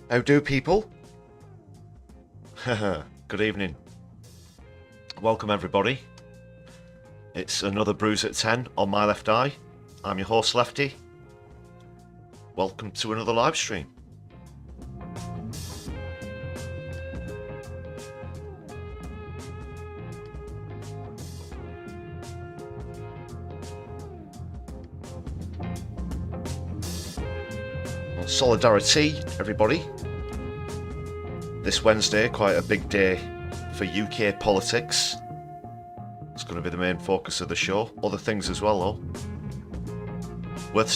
How do people? Good evening. Welcome everybody. It's another Brews at 10 on my left eye. I'm your host Lefty. Welcome to another live stream. Solidari-Tea, everybody. This Wednesday, quite a big day for UK politics. It's going to be the main focus of the show. Other things as well, though. Worth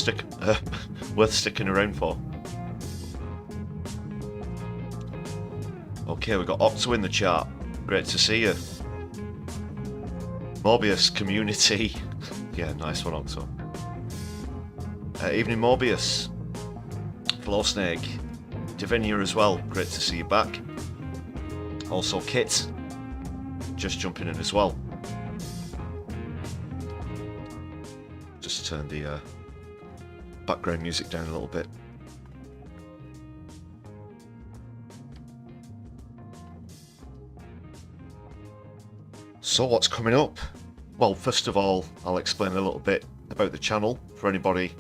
sticking around for. Okay, we've got Octo in the chat. Great to see you. Morbius community. Yeah, nice one, Octo. Evening, Morbius. Flow Snake, Divinia as well, great to see you back. Also Kit, just jumping in as well. Just turn the background music down a little bit. So what's coming up? Well, first of all, I'll explain a little bit about the channel for anybody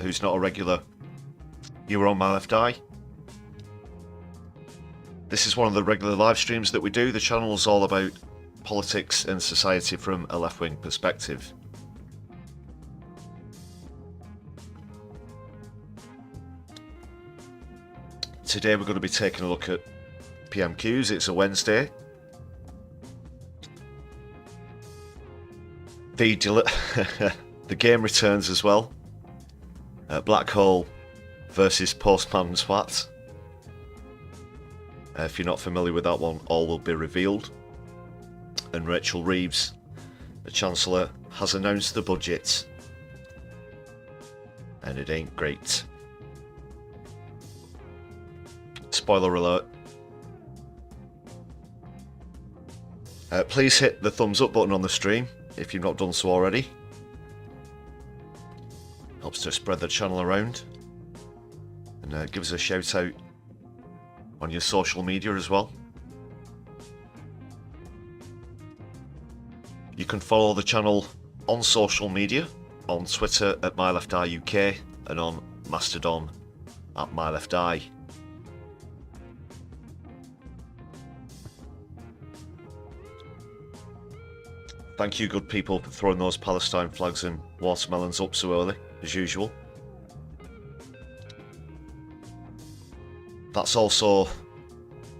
who's not a regular. You were on my left eye. This is one of the regular live streams that we do. The channel is all about politics and society from a left-wing perspective. Today we're going to be taking a look at PMQs. It's a Wednesday. The game returns as well. Black Hole versus Postman Swat. If you're not familiar with that one, all will be revealed. And Rachel Reeves, the Chancellor, has announced the budget. And it ain't great. Spoiler alert. Please hit the thumbs up button on the stream if you've not done so already. Helps to spread the channel around. And give us a shout out on your social media as well. You can follow the channel on social media, on Twitter at MyLeftEyeUK and on Mastodon at MyLeftEye. Thank you, good people, for throwing those Palestine flags and watermelons up so early, as usual. That's also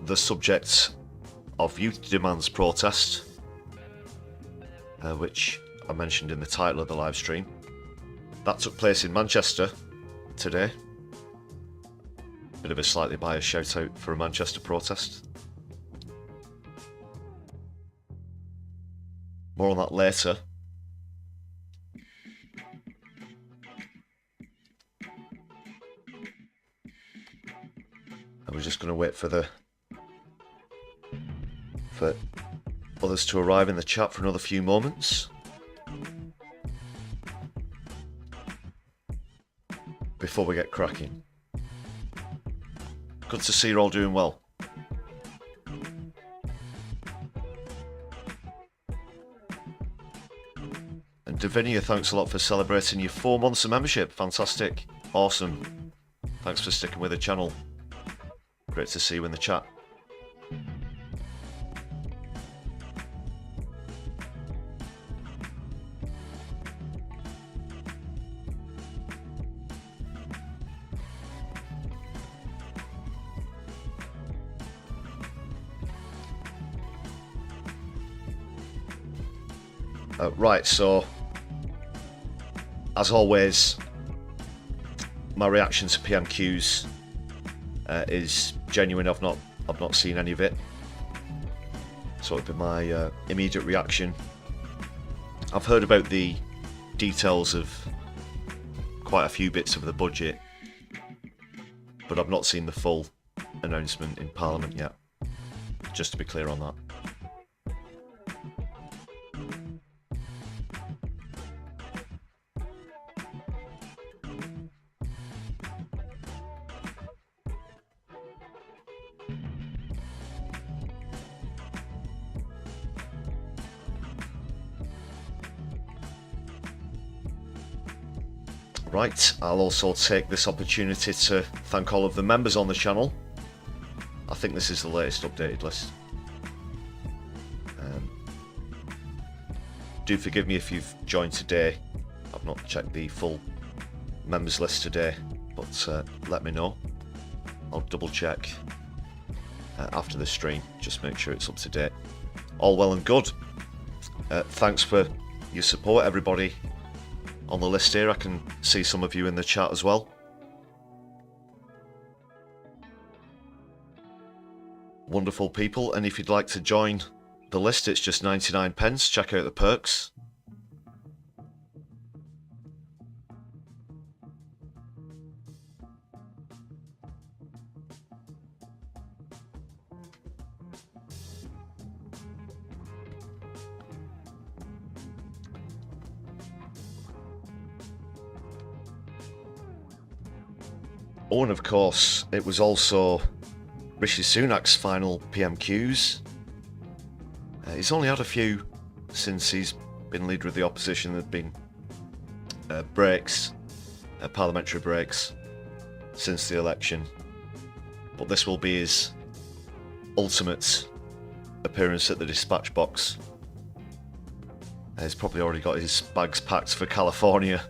the subject of Youth Demands protest, which I mentioned in the title of the live stream. That took place in Manchester today. Bit of a slightly biased shout out for a Manchester protest. More on that later. We're just going to wait for others to arrive in the chat for another few moments before we get cracking. Good to see you're all doing well. And Divinia, thanks a lot for celebrating your 4 months of membership. Fantastic. Awesome. Thanks for sticking with the channel. Great to see you in the chat. Right, so as always, my reaction to PMQs is genuine. I've not seen any of it, so it'd be my immediate reaction. I've heard about the details of quite a few bits of the budget, but I've not seen the full announcement in Parliament yet, just to be clear on that. Right, I'll also take this opportunity to thank all of the members on the channel. I think this is the latest updated list. Do forgive me if you've joined today. I've not checked the full members list today, but let me know. I'll double check after the stream, just make sure it's up to date. All well and good. Thanks for your support, everybody on the list here. I can see some of you in the chat as well. Wonderful people, and if you'd like to join the list, it's just 99p. Check out the perks. Oh, and of course, it was also Rishi Sunak's final PMQs. He's only had a few since he's been leader of the opposition. There have been breaks, parliamentary breaks, since the election. But this will be his ultimate appearance at the dispatch box. He's probably already got his bags packed for California.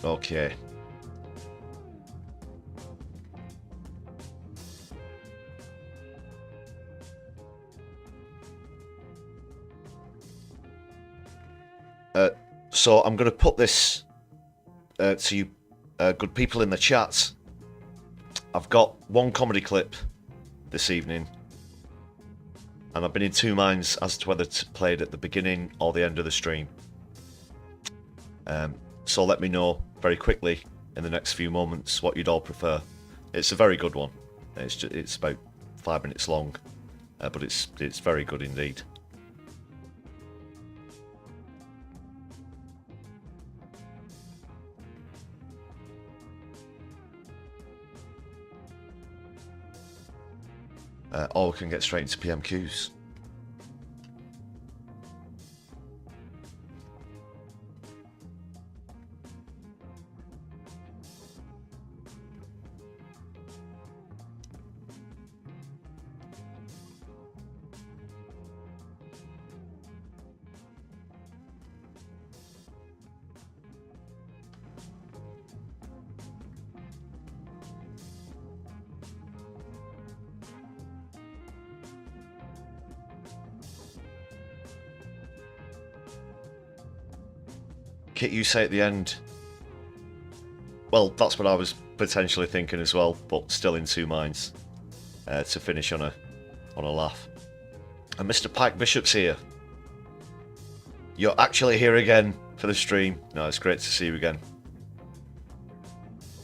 Okay. So I'm going to put this to you good people in the chat. I've got one comedy clip this evening, and I've been in two minds as to whether to play it at the beginning or the end of the stream. So let me know very quickly in the next few moments what you'd all prefer. It's a very good one. It's about 5 minutes long, but it's very good indeed. Or we can get straight into PMQs. Kit, you say at the end. Well, that's what I was potentially thinking as well, but still in two minds to finish on a laugh. And Mr. Pike Bishop's here. You're actually here again for the stream. No, it's great to see you again.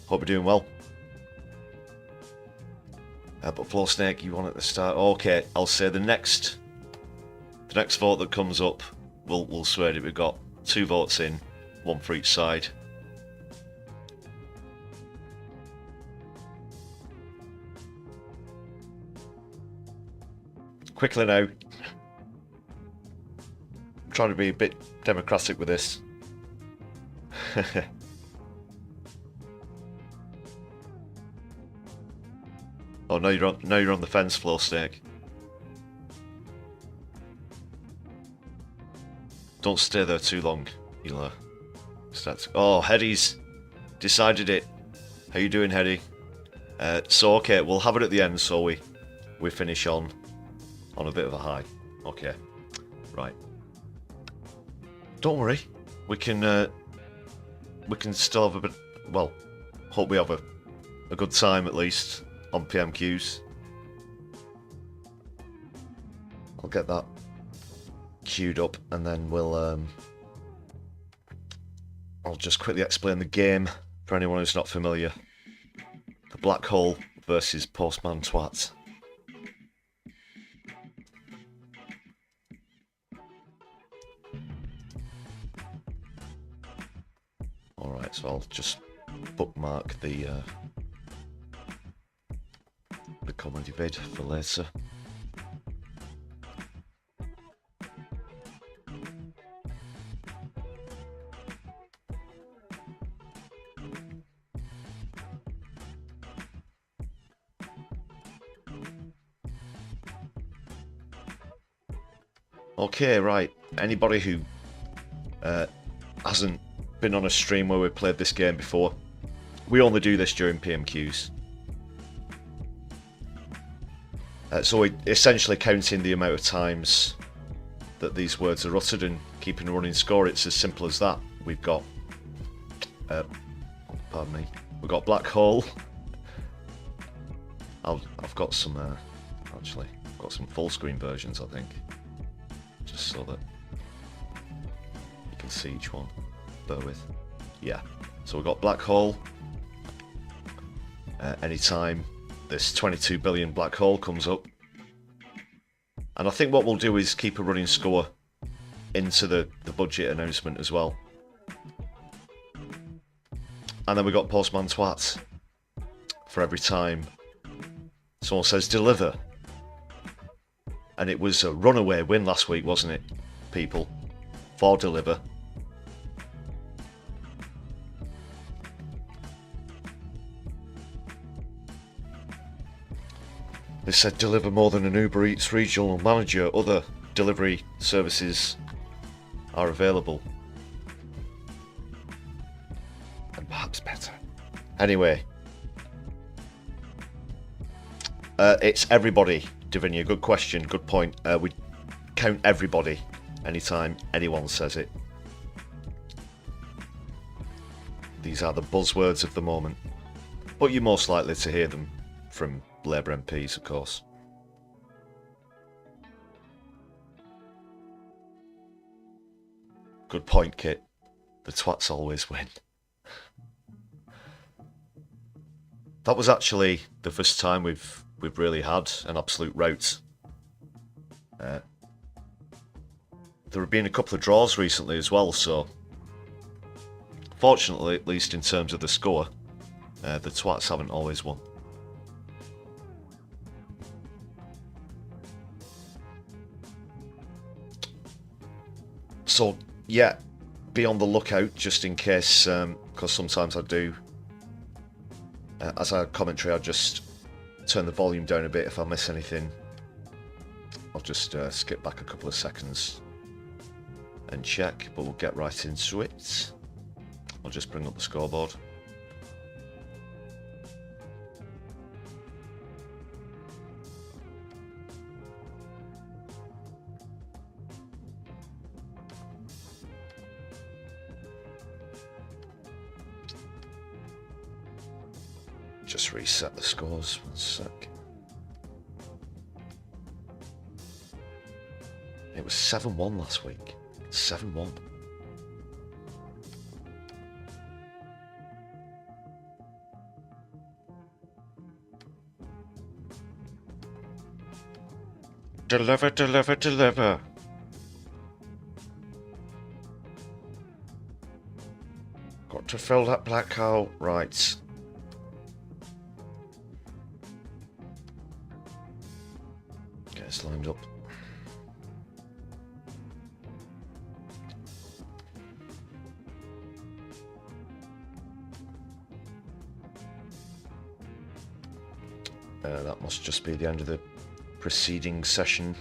Hope you're doing well. But Floor Snake, you want at the start? Okay, I'll say the next vote that comes up, we'll swear that we've got 2 votes in. One for each side. Quickly now. I'm trying to be a bit democratic with this. Oh, now you're on the fence, Floor Snake. Don't stay there too long. You'll start. Oh, Heddy's decided it. How you doing, Heddy? So okay, we'll have it at the end, so we finish on a bit of a high. Okay, right. Don't worry, we can still have a bit. Well, hope we have a good time at least on PMQs. I'll get that queued up, and then we'll I'll just quickly explain the game for anyone who's not familiar. The Black Hole versus Postman Twat. Alright, so I'll just bookmark the comedy vid for later. Okay, right. Anybody who hasn't been on a stream where we played this game before, we only do this during PMQs. So we're essentially counting the amount of times that these words are uttered and keeping a running score. It's as simple as that. We've got, pardon me, we've got Black Hole. I've got some, actually, I've got some full screen versions, I think. Just so that you can see each one. Bear with. Yeah. So we've got Black Hole. Anytime this 22 billion black hole comes up. And I think what we'll do is keep a running score into the budget announcement as well. And then we've got Postman Twat for every time someone says deliver. And it was a runaway win last week, wasn't it, people? For deliver. They said deliver more than an Uber Eats regional manager. Other delivery services are available. And perhaps better. Anyway. It's everybody, Davinia. Good question, good point. We count everybody anytime anyone says it. These are the buzzwords of the moment. But you're most likely to hear them from Labour MPs, of course. Good point, Kit. The twats always win. That was actually the first time we've really had an absolute rout. There have been a couple of draws recently as well, so fortunately, at least in terms of the score, the twats haven't always won. So, yeah, be on the lookout just in case, because sometimes I do, as I commentary, I just turn the volume down a bit if I miss anything. I'll just skip back a couple of seconds and check, but we'll get right into it. I'll just bring up the scoreboard. Just reset the scores, 1 sec. It was 7-1 last week. 7-1. Deliver, deliver, deliver. Got to fill that black hole. Right. Get us lined up. That must just be the end of the preceding session.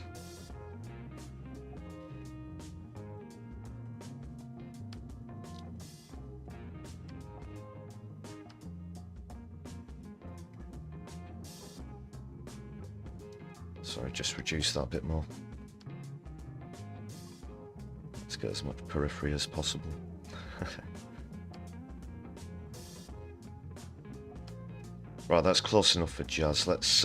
Sorry, just reduce that a bit more. Let's get as much periphery as possible. Right, that's close enough for jazz. Let's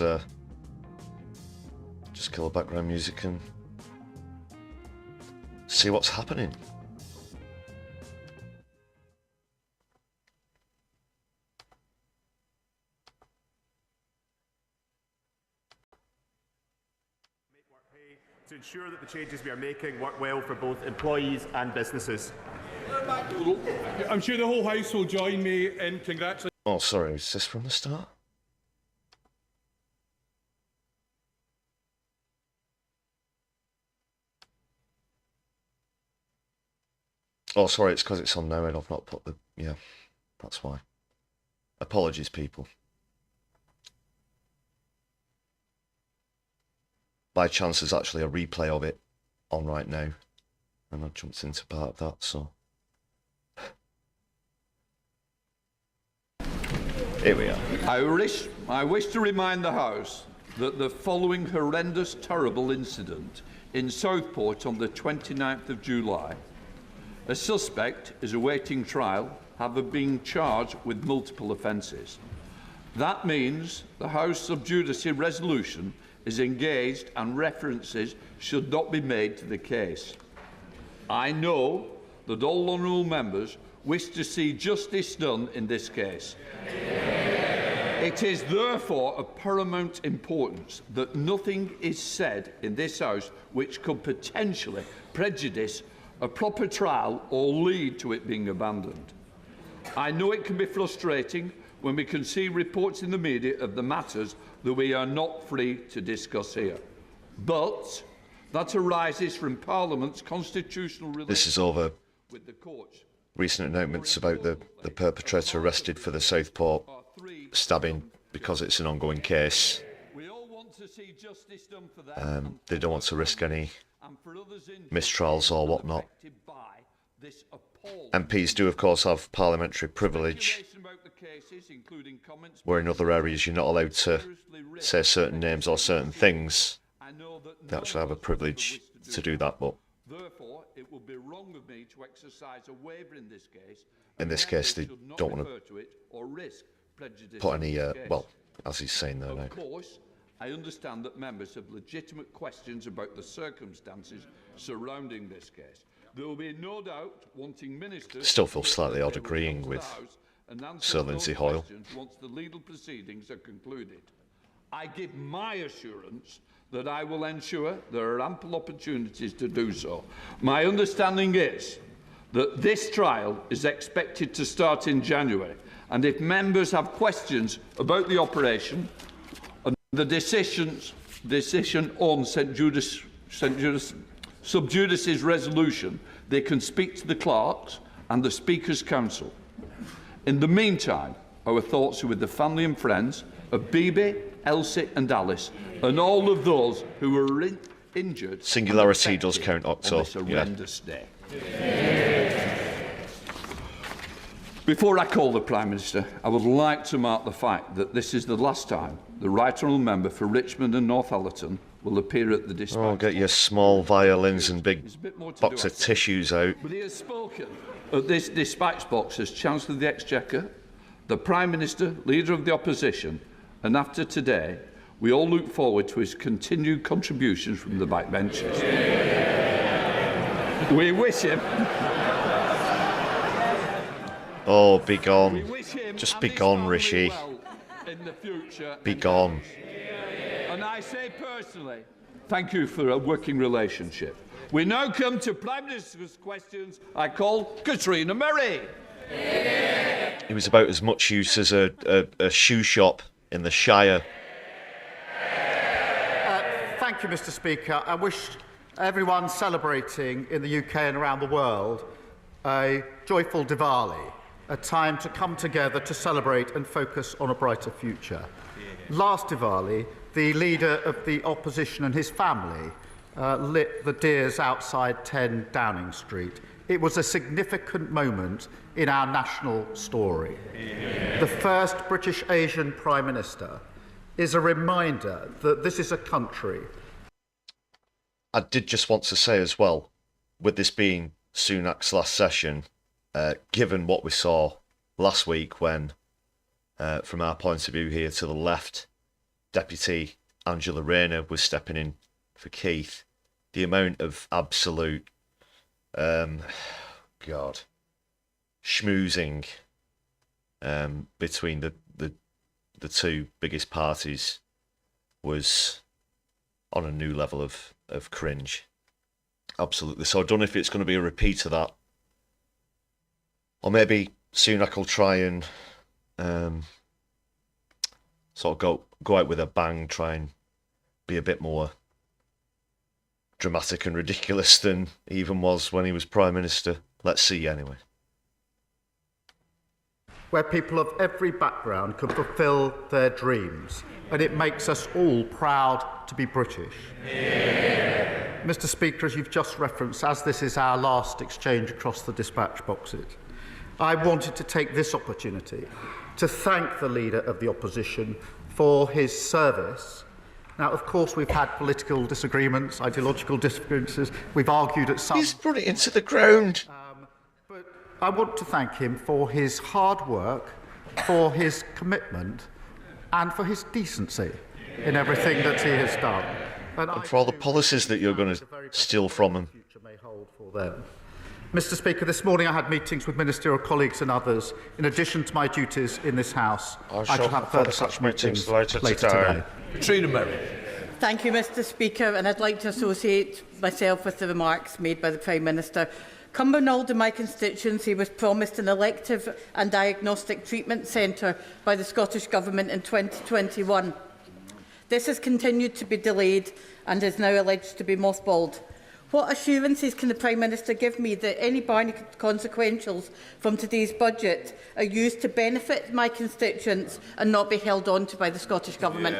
just kill the background music and see what's happening. To ensure that the changes we are making work well for both employees and businesses. I'm sure the whole House will join me in congratulating... Oh, sorry, is this from the start? Oh, sorry, it's because it's on now and I've not put the... Yeah, that's why. Apologies, people. By chance, there's actually a replay of it on right now. And I jumped into part of that, so... Here we are. I wish to remind the House that the following horrendous, terrible incident in Southport on the 29th of July, a suspect is awaiting trial, having been charged with multiple offences. That means the House sub judice resolution is engaged and references should not be made to the case. I know that all honourable members wish to see justice done in this case. It is therefore of paramount importance that nothing is said in this House which could potentially prejudice a proper trial or lead to it being abandoned. I know it can be frustrating when we can see reports in the media of the matters that we are not free to discuss here. But that arises from Parliament's constitutional relationship This is over with the courts. Recent announcements about the perpetrator arrested for the Southport stabbing because it's an ongoing case. We all want to see justice done for them, They don't want to risk any mistrials or whatnot. MPs do, of course, have parliamentary privilege, where in other areas you're not allowed to say certain names or certain things. They actually have a privilege to do that, but therefore, it would be wrong of me to exercise a waiver in this case. In this case, they don't want to put any, well, as he's saying there now. Of course, I understand that members have legitimate questions about the circumstances surrounding this case. There will be no doubt wanting ministers... Still feel slightly odd agreeing with Sir Lindsay Hoyle. Once the legal proceedings are concluded. I give my assurance that I will ensure there are ample opportunities to do so. My understanding is that this trial is expected to start in January, and if members have questions about the operation and the decision on sub judice's resolution, they can speak to the clerks and the Speaker's Council. In the meantime, our thoughts are with the family and friends of Bibi, Elsie and Alice, and all of those who were injured. Singularity does count, Octo. This horrendous day. Before I call the Prime Minister, I would like to mark the fact that this is the last time the Right Honourable Member for Richmond and Northallerton will appear at the dispatch. Oh, get your small violins and big box of tissues out. But he has spoken at this dispatch box as Chancellor of the Exchequer, the Prime Minister, Leader of the Opposition, and after today, we all look forward to his continued contributions from the backbenches. We wish him... Oh, be gone. Just be gone, Rishi. In the future, be gone. And I say personally, thank you for a working relationship. We now come to Prime Minister's questions. I call Katrina Murray. It was about as much use as a shoe shop in the Shire. Thank you, Mr. Speaker. I wish everyone celebrating in the UK and around the world a joyful Diwali, a time to come together to celebrate and focus on a brighter future. Last Diwali, the leader of the opposition and his family lit the deers outside 10 Downing Street. It was a significant moment in our national story. The first British Asian Prime Minister is a reminder that this is a country. I did just want to say as well, with this being Sunak's last session, given what we saw last week when, from our point of view here to the left, Deputy Angela Rayner was stepping in for Keith, the amount of absolute, schmoozing between the two biggest parties was on a new level of cringe. Absolutely. So I don't know if it's going to be a repeat of that. Or maybe Sunak will try and sort of go out with a bang, try and be a bit more dramatic and ridiculous than he even was when he was Prime Minister. Let's see anyway. Where people of every background can fulfil their dreams, and it makes us all proud to be British. Yeah. Mr. Speaker, as you've just referenced, as this is our last exchange across the dispatch boxes, I wanted to take this opportunity to thank the Leader of the Opposition for his service. Now, of course, we've had political disagreements, ideological differences, we've argued at some... He's put it into the ground. But I want to thank him for his hard work, for his commitment, and for his decency in everything that he has done. And for all the policies that you're going to steal from him. Mr. Speaker, this morning I had meetings with ministerial colleagues and others. In addition to my duties in this House, I shall have further such meetings later today. Katrina Merrick. Thank you, Mr. Speaker, and I'd like to associate myself with the remarks made by the Prime Minister. Cumbernauld, in my constituency, was promised an elective and diagnostic treatment centre by the Scottish Government in 2021. This has continued to be delayed and is now alleged to be mothballed. What assurances can the Prime Minister give me that any Barney consequentials from today's budget are used to benefit my constituents and not be held on to by the Scottish Government?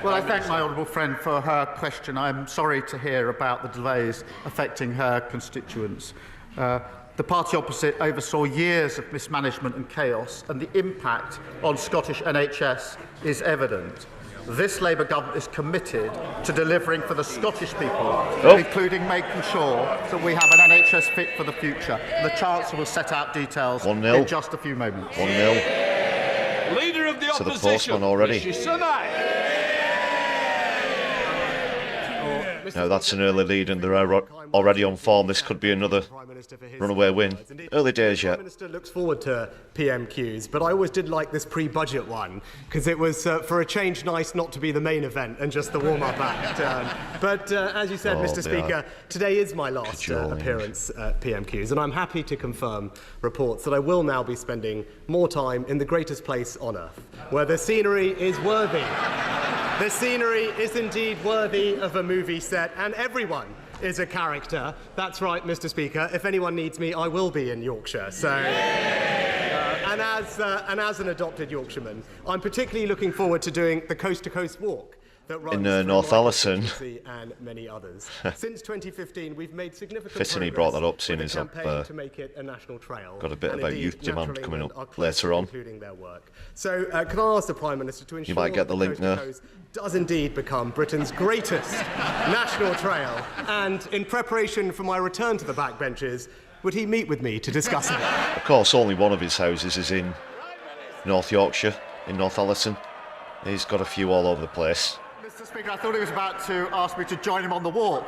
Well, I thank my honourable friend for her question. I'm sorry to hear about the delays affecting her constituents. The party opposite oversaw years of mismanagement and chaos, and the impact on Scottish NHS is evident. This Labour government is committed to delivering for the Scottish people, including making sure that we have an NHS fit for the future. The Chancellor will set out details in just a few moments. 1-0. Leader of the to the Opposition. postman already. Now that's an early lead and they're already on form. This could be another runaway win. Early days yet. The Minister looks forward to PMQs, but I always did like this pre-budget one because it was, for a change, nice not to be the main event and just the warm-up act. But as you said, Mr. Speaker, today is my last appearance at PMQs, and I'm happy to confirm reports that I will now be spending more time in the greatest place on earth, where the scenery is worthy. The scenery is indeed worthy of a movie set, and everyone is a character. That's right, Mr. Speaker. If anyone needs me, I will be in Yorkshire. So, and as an adopted Yorkshireman, I'm particularly looking forward to doing the coast-to-coast walk that runs in North Allerton. And many others. Since 2015, we've made significant Fitting he brought that up, seeing as to make it a national trail. Got a bit about youth demand coming up later on. Their work. So, can I ask the Prime Minister to ensure you might get the link there. Does indeed become Britain's greatest national trail, and in preparation for my return to the backbenches, would he meet with me to discuss it? Of course, only one of his houses is in North Yorkshire, in North Allerton. He's got a few all over the place. Mr. Speaker, I thought he was about to ask me to join him on the walk.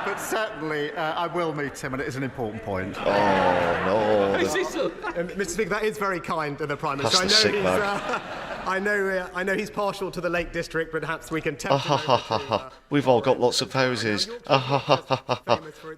But certainly, I will meet him, and it is an important point. Oh, no. Mr. Speaker, that is very kind of the Prime Minister. I know he's partial to the Lake District, but perhaps we can tempt him. We've all got lots of houses.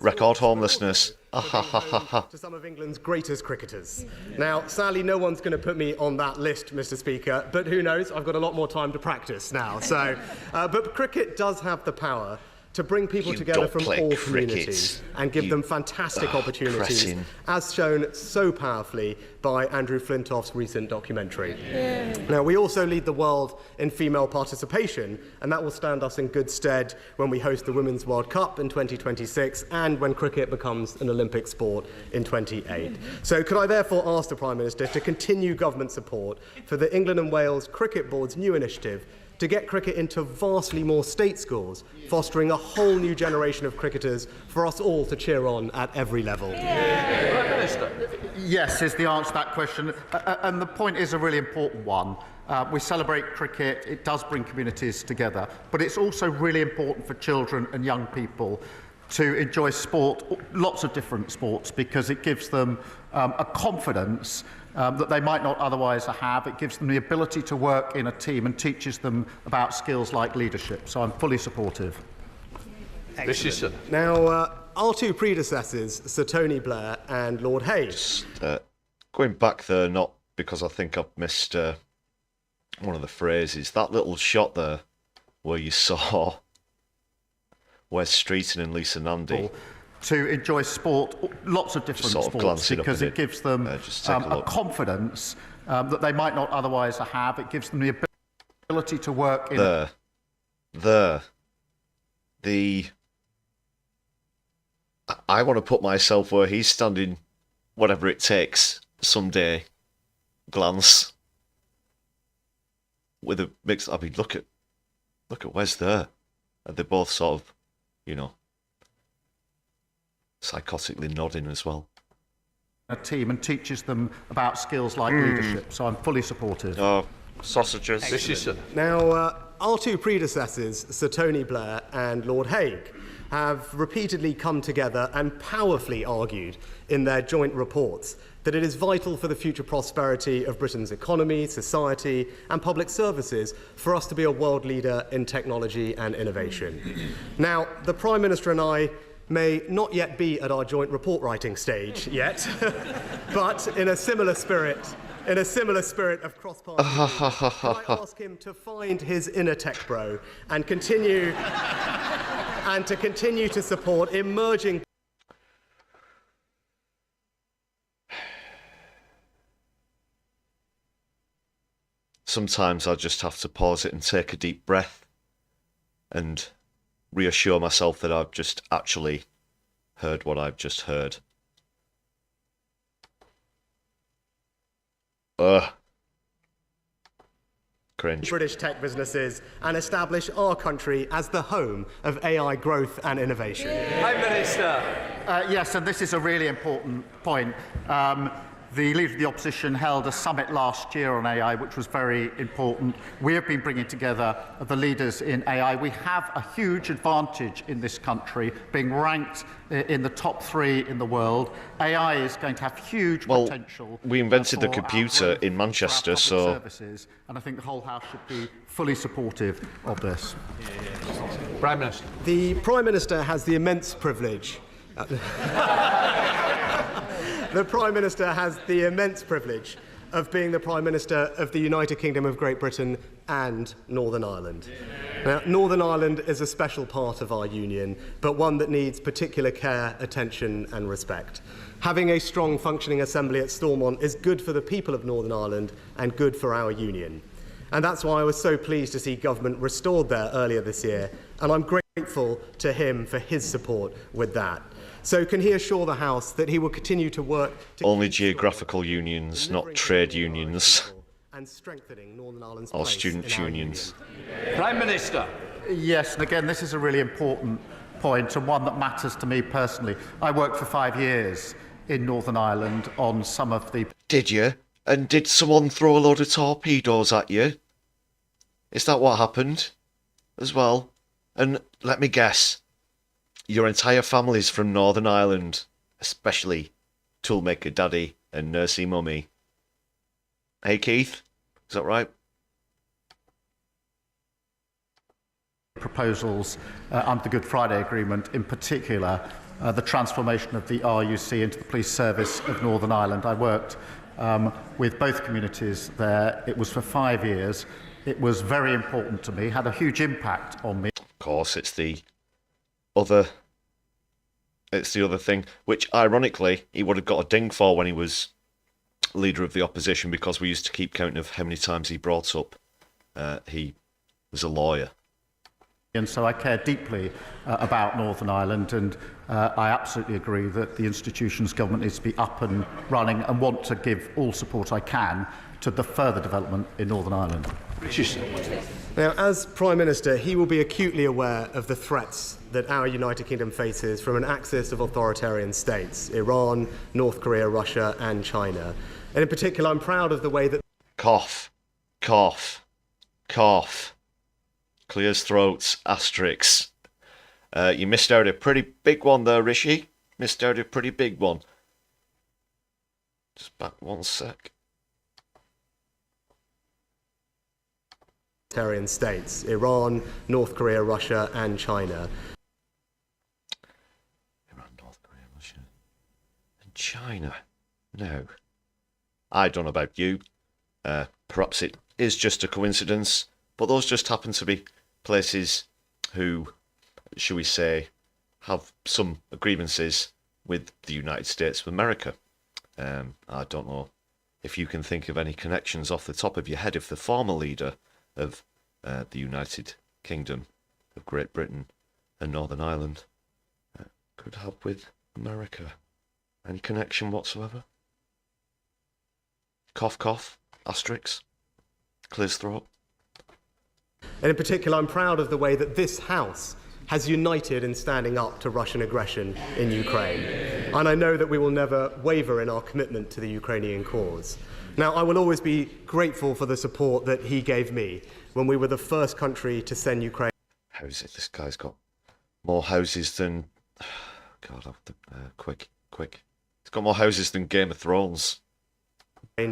Record homelessness. To some of England's greatest cricketers. Now, sadly, no one's going to put me on that list, Mr. Speaker, but who knows? I've got a lot more time to practice now. So, but cricket does have the power to bring people You together don't from play all cricket. communities and give them fantastic opportunities, pressing. as shown so powerfully by Andrew Flintoff's recent documentary. Now, we also lead the world in female participation, and that will stand us in good stead when we host the Women's World Cup in 2026 and when cricket becomes an Olympic sport in 28. So could I therefore ask the Prime Minister to continue government support for the England and Wales Cricket Board's new initiative to get cricket into vastly more state schools, fostering a whole new generation of cricketers for us all to cheer on at every level? Yes, is the answer to that question. And the point is a really important one. We celebrate cricket, it does bring communities together, but it's also really important for children and young people to enjoy sport, lots of different sports, because it gives them a confidence that they might not otherwise have. It gives them the ability to work in a team and teaches them about skills like leadership. So I'm fully supportive. Now, our two predecessors, Sir Tony Blair and Lord Hague. Going back there, not because I think I've missed one of the phrases, that little shot there where you saw Wes Streeton and Lisa Nandy to enjoy sport, lots of different sort of sports, glancing up because at it gives them a confidence that they might not otherwise have. It gives them the ability to work in... I want to put myself where he's standing, whatever it takes, someday. Glance. With a mix... I mean, look at Wes there. And they're both sort of, you know, psychotically nodding as well. A team and teaches them about skills like leadership. So I'm fully supportive. Oh, sausages. Now, our two predecessors, Sir Tony Blair and Lord Hague, have repeatedly come together and powerfully argued in their joint reports that it is vital for the future prosperity of Britain's economy, society and public services for us to be a world leader in technology and innovation. Now, the Prime Minister and I may not yet be at our joint report writing stage yet, but in a similar spirit of cross-party, can I ask him to find his inner tech bro and continue to support emerging... Sometimes I just have to pause it and take a deep breath and reassure myself that I've just actually heard what I've just heard. Cringe. British tech businesses and establish our country as the home of AI growth and innovation. Prime Minister. Yes, and this is a really important point. The Leader of the Opposition held a summit last year on AI, which was very important. We have been bringing together the leaders in AI. We have a huge advantage in this country, being ranked in the top 3 in the world. AI is going to have huge potential. We invented the for computer our growth, in Manchester, for our so... public services, and I think the whole House should be fully supportive of this. Prime Minister. The Prime Minister has the immense privilege... The Prime Minister has the immense privilege of being the Prime Minister of the United Kingdom of Great Britain and Northern Ireland. Now, Northern Ireland is a special part of our union, but one that needs particular care, attention and respect. Having a strong functioning assembly at Stormont is good for the people of Northern Ireland and good for our union. And that's why I was so pleased to see government restored there earlier this year, and I'm grateful to him for his support with that. So can he assure the House that he will continue to work to only geographical unions, not trade unions and strengthening Northern Ireland's or place student in our unions? union? Prime Minister. Yes, and again, this is a really important point and one that matters to me personally. I worked for 5 years in Northern Ireland on some of the... Did you? And did someone throw a load of torpedoes at you? Is that what happened? As well? And let me guess, your entire family's from Northern Ireland, especially Toolmaker Daddy and Nursey Mummy. Hey Keith, is that right? Proposals under the Good Friday Agreement, in particular, the transformation of the RUC into the Police Service of Northern Ireland. I worked with both communities there. It was for 5 years. It was very important to me, had a huge impact on me. Of course, it's the other thing, which ironically he would have got a ding for when he was leader of the opposition, because we used to keep count of how many times he brought up he was a lawyer. And so I care deeply about Northern Ireland, and I absolutely agree that the institutions government needs to be up and running, and want to give all support I can to the further development in Northern Ireland. Now, as Prime Minister, he will be acutely aware of the threats that our United Kingdom faces from an axis of authoritarian states: Iran, North Korea, Russia and China. And in particular, I'm proud of the way that... Cough, cough, cough. Clears throats, asterisks. You missed out a pretty big one there, Rishi. Missed out a pretty big one. Just back one sec. Authoritarian states: Iran, North Korea, Russia and China. Iran, North Korea, Russia and China. No. I don't know about you. Perhaps it is just a coincidence, but those just happen to be places who, shall we say, have some grievances with the United States of America. I don't know if you can think of any connections off the top of your head if the former leader of the United Kingdom of Great Britain and Northern Ireland could have with America. Any connection whatsoever? Cough, cough, asterisks, clears throat. And in particular, I'm proud of the way that this House has united in standing up to Russian aggression in Ukraine. And I know that we will never waver in our commitment to the Ukrainian cause. Now, I will always be grateful for the support that he gave me when we were the first country to send Ukraine... How is it? This guy's got more houses than... God, quick. He's got more houses than Game of Thrones.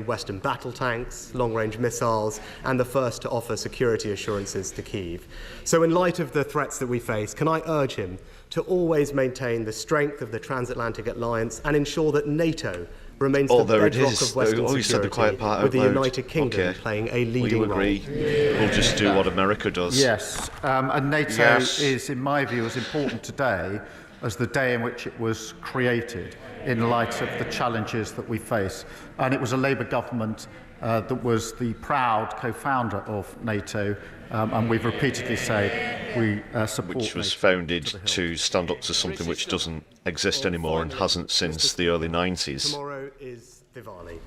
Western battle tanks, long-range missiles, and the first to offer security assurances to Kyiv. So in light of the threats that we face, can I urge him to always maintain the strength of the transatlantic alliance and ensure that NATO remains the bedrock of Western you said the quiet part with the out loud. United Kingdom playing a leading role? Will you agree? We'll just do what America does. Yes, and NATO is, in my view, as important today as the day in which it was created, in light of the challenges that we face. And it was a Labour government that was the proud co-founder of NATO, and we've repeatedly said we support which was NATO founded to stand up to something which doesn't exist anymore and hasn't since the early 90s. Tomorrow is Diwali,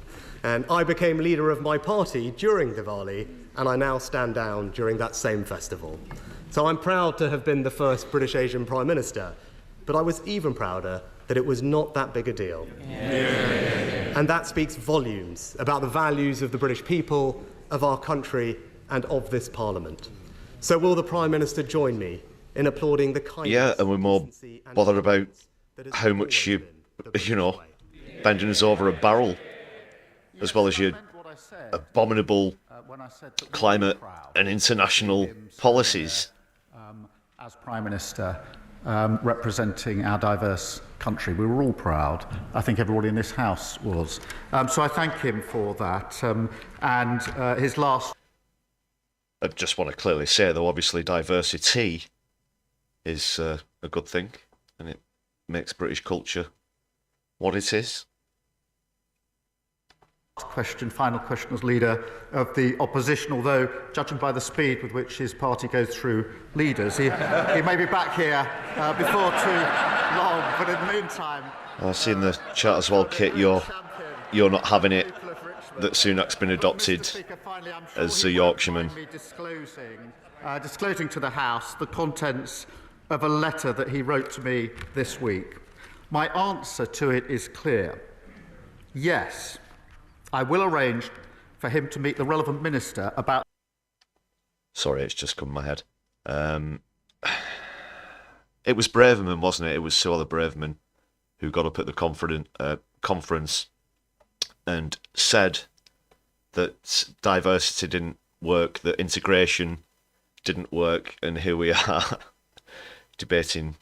and I became leader of my party during Diwali, and I now stand down during that same festival. So I'm proud to have been the first British Asian Prime Minister, but I was even prouder that it was not that big a deal. And that speaks volumes about the values of the British people, of our country, and of this Parliament. So will the Prime Minister join me in applauding the kindness... Yeah, and we're more bothered about how much you know, bending us over a barrel, as well as your abominable climate and international policies. As Prime Minister, representing our diverse country, we were all proud. I think everybody in this House was. So I thank him for that. And his last... I just want to clearly say, though, obviously diversity is a good thing, and it makes British culture what it is. Final question as leader of the opposition, although judging by the speed with which his party goes through leaders, he may be back here before too long, but in the meantime... I see in the chat as well, Kit, you're not having it that Sunak's been adopted as a Yorkshireman. Disclosing to the House the contents of a letter that he wrote to me this week. My answer to it is clear. Yes, I will arrange for him to meet the relevant minister about... Sorry, it's just come in my head. It was Braverman, wasn't it? It was Suella Braverman who got up at the conference and said that diversity didn't work, that integration didn't work, and here we are debating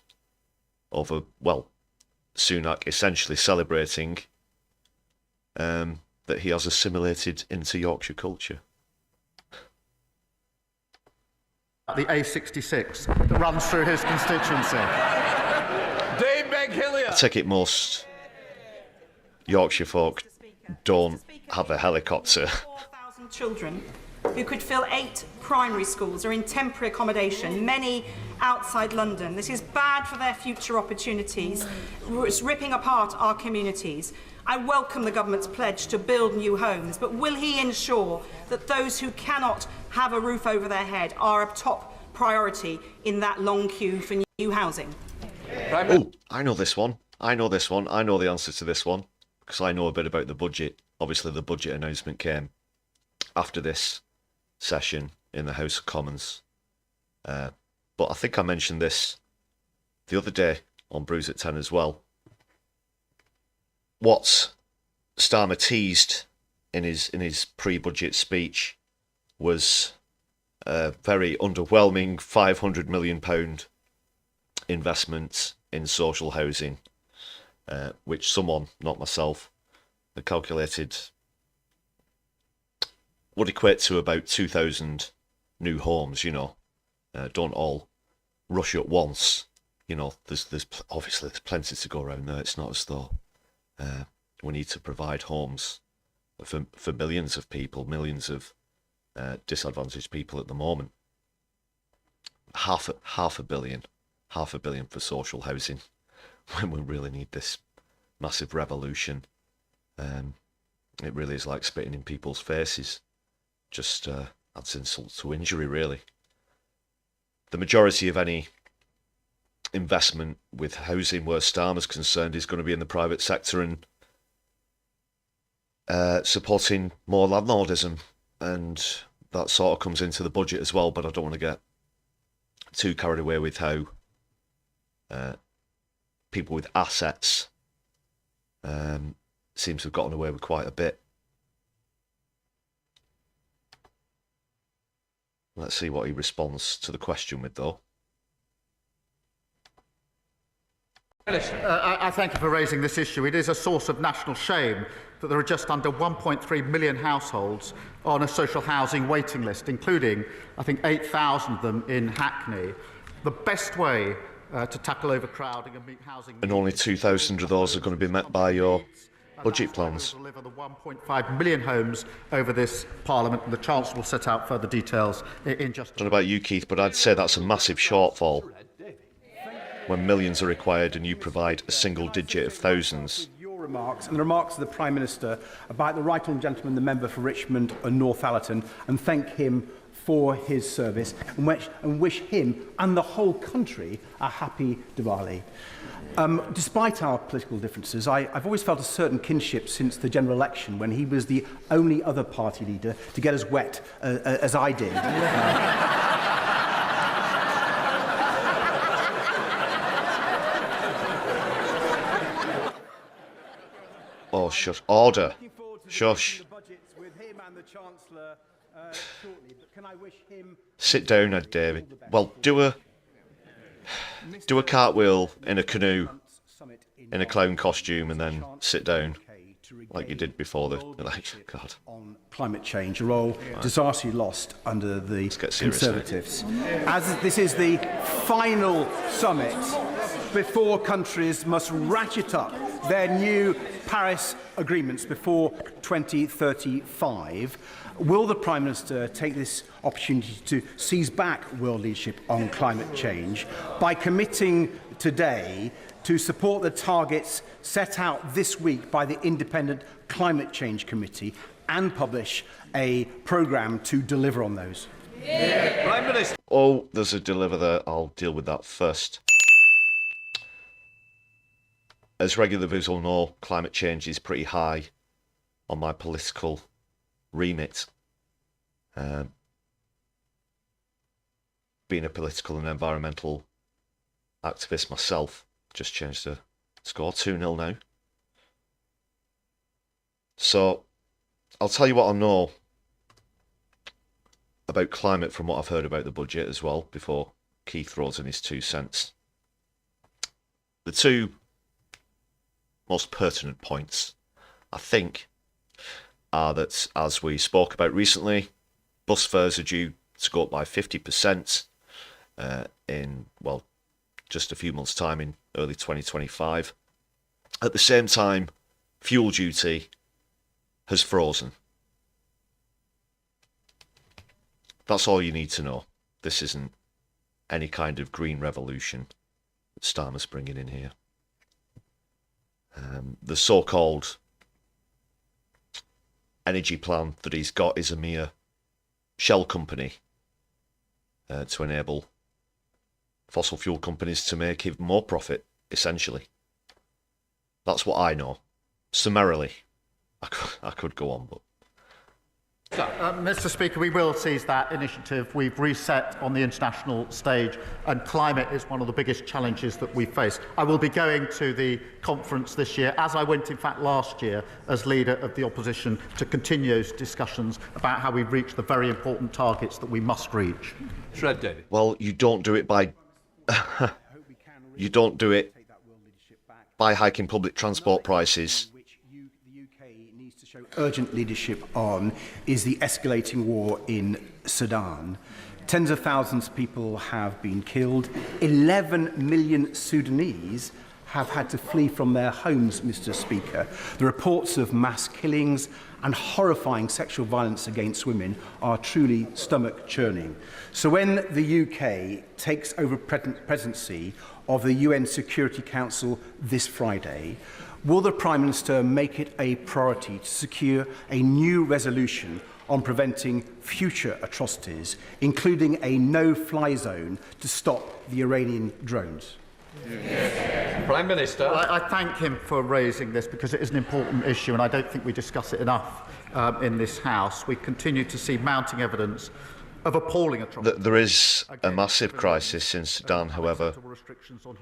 over, well, Sunak essentially celebrating that he has assimilated into Yorkshire culture. The A66 that runs through his constituency. I take it most Yorkshire folk don't have a helicopter. 4,000 children who could fill 8 primary schools are in temporary accommodation, many outside London. This is bad for their future opportunities. It's ripping apart our communities. I welcome the government's pledge to build new homes, but will he ensure that those who cannot have a roof over their head are a top priority in that long queue for new housing? Oh, I know this one. I know this one. I know the answer to this one because I know a bit about the budget. Obviously, the budget announcement came after this session in the House of Commons. But I think I mentioned this the other day on Brews at 10 as well. What Starmer teased in his pre-budget speech was a very underwhelming £500 million investment in social housing, which someone, not myself, had calculated would equate to about 2,000 new homes. Don't all rush at once. There's obviously there's plenty to go around there. It's not as though we need to provide homes for millions of people, millions of disadvantaged people at the moment. Half a billion for social housing when we really need this massive revolution. It really is like spitting in people's faces. Just adds insult to injury, really. The majority of any investment with housing where Starmer's concerned is going to be in the private sector and supporting more landlordism, and that sort of comes into the budget as well, but I don't want to get too carried away with how people with assets seem to have gotten away with quite a bit. Let's see what he responds to the question with, though. I thank you for raising this issue. It is a source of national shame that there are just under 1.3 million households on a social housing waiting list, including, I think, 8,000 of them in Hackney. The best way to tackle overcrowding and meet housing needs... And only 2,000 of those are going to be met by your budget plans. We'll deliver the 1.5 million homes over this Parliament, and the Chancellor will set out further details in just... I don't know about you, Keith, but I'd say that's a massive shortfall when millions are required and you provide a single digit of thousands. Your remarks and the remarks of the Prime Minister about the right honourable gentleman, the member for Richmond and Northallerton, and thank him for his service and wish him and the whole country a happy Diwali. Despite our political differences, I've always felt a certain kinship since the general election, when he was the only other party leader to get as wet as I did. Oh, shush. Order. Shush. Sit down, Ed David. Well, do a cartwheel in a canoe in a clown costume and then sit down like you did before the election. God. On climate change, a role disastrously lost under the Conservatives. As this is the final summit before countries must ratchet up their new Paris agreements before 2035, will the Prime Minister take this opportunity to seize back world leadership on climate change by committing today to support the targets set out this week by the Independent Climate Change Committee and publish a programme to deliver on those? Yeah. Prime Minister. Oh, there's a deliver there. I'll deal with that first. As regular viewers will know, climate change is pretty high on my political remit. Being a political and environmental activist myself, just changed the score, 2-0 now. So, I'll tell you what I know about climate from what I've heard about the budget as well, before Keith throws in his 2 cents. The two most pertinent points, I think, are that, as we spoke about recently, bus fares are due to go up by 50% in, well, just a few months' time in early 2025. At the same time, fuel duty has frozen. That's all you need to know. This isn't any kind of green revolution that Starmer's bringing in here. The so-called energy plan that he's got is a mere shell company to enable fossil fuel companies to make even more profit, essentially. That's what I know. Summarily, I could go on, but... Mr. Speaker, we will seize that initiative. We've reset on the international stage, and climate is one of the biggest challenges that we face. I will be going to the conference this year, as I went, in fact, last year, as leader of the opposition, to continue those discussions about how we reach the very important targets that we must reach. Shred, David. Well, you don't do it by... you don't do it by hiking public transport prices. Urgent leadership on is the escalating war in Sudan. Tens of thousands of people have been killed. 11 million Sudanese have had to flee from their homes, Mr. Speaker. The reports of mass killings and horrifying sexual violence against women are truly stomach-churning. So when the UK takes over presidency of the UN Security Council this Friday, will the Prime Minister make it a priority to secure a new resolution on preventing future atrocities, including a no-fly zone to stop the Iranian drones? Yes. Prime Minister. Well, I thank him for raising this because it is an important issue, and I don't think we discuss it enough in this House. We continue to see mounting evidence of appalling atrocities. There is a massive crisis in Sudan, however.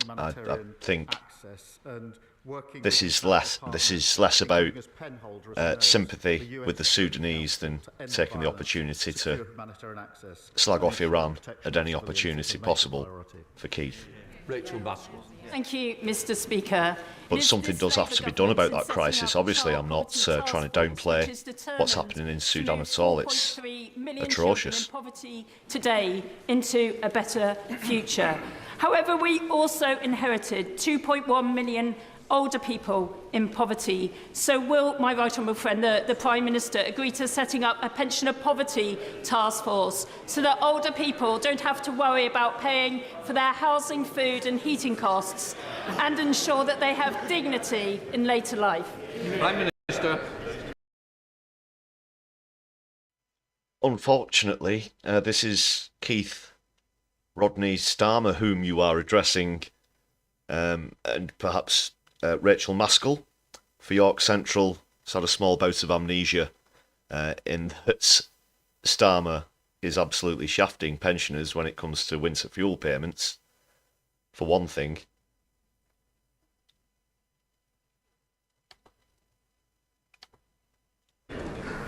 I think this is less about sympathy with the Sudanese than taking the opportunity to slag off Iran at any opportunity possible for Keith. Rachel Baskell. Thank you, Mr. Speaker. But something does have to be done about that crisis. Obviously, I'm not trying to downplay what's happening in Sudan at all. It's atrocious. Poverty today into a better future. However, we also inherited 2.1 million older people in poverty. So will my right honourable friend, the Prime Minister, agree to setting up a pensioner poverty task force so that older people don't have to worry about paying for their housing, food and heating costs, and ensure that they have dignity in later life? Prime Minister. Unfortunately, this is Keith Rodney Starmer whom you are addressing, and perhaps Rachel Maskell for York Central has had a small bout of amnesia in that Starmer is absolutely shafting pensioners when it comes to winter fuel payments, for one thing.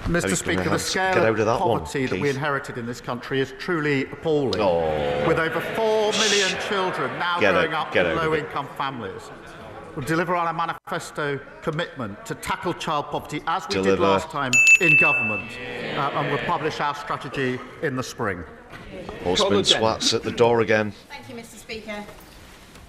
Mr. Speaker, the scale of poverty that we inherited in this country is truly appalling, with over 4 million children now growing up in low-income families. We'll deliver on a manifesto commitment to tackle child poverty, as we did last time in government, and we'll publish our strategy in the spring. Postman swats at the door again. Thank you, Mr. Speaker.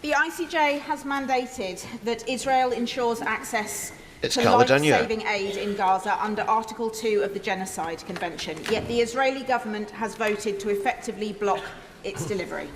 The ICJ has mandated that Israel ensures access to life-saving aid in Gaza under Article 2 of the Genocide Convention, yet the Israeli government has voted to effectively block its delivery.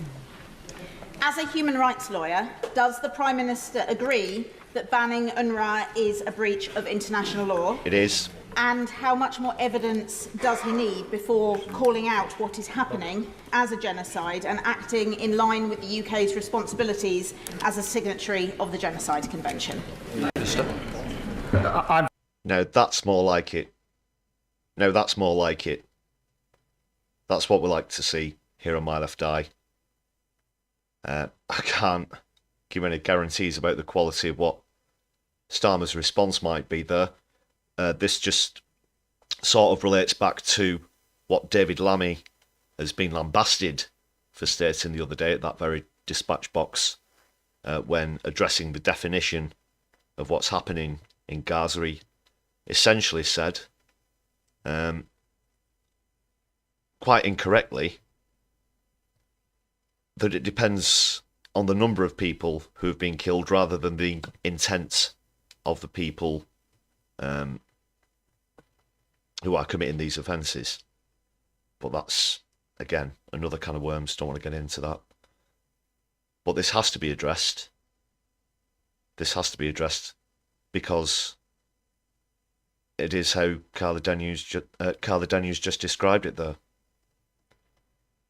As a human rights lawyer, does the Prime Minister agree that banning UNRWA is a breach of international law? It is. And how much more evidence does he need before calling out what is happening as a genocide and acting in line with the UK's responsibilities as a signatory of the Genocide Convention? No, that's more like it. No, that's more like it. That's what we like to see here on My Left Eye. I can't give any guarantees about the quality of what Starmer's response might be there. This just sort of relates back to what David Lammy has been lambasted for stating the other day at that very dispatch box when addressing the definition of what's happening in Gaza. He essentially said, quite incorrectly, that it depends on the number of people who have been killed rather than the intent of the people who are committing these offences. But that's, again, another can of worms. Don't want to get into that. But this has to be addressed. This has to be addressed because it is how Carla Daniels just described it there.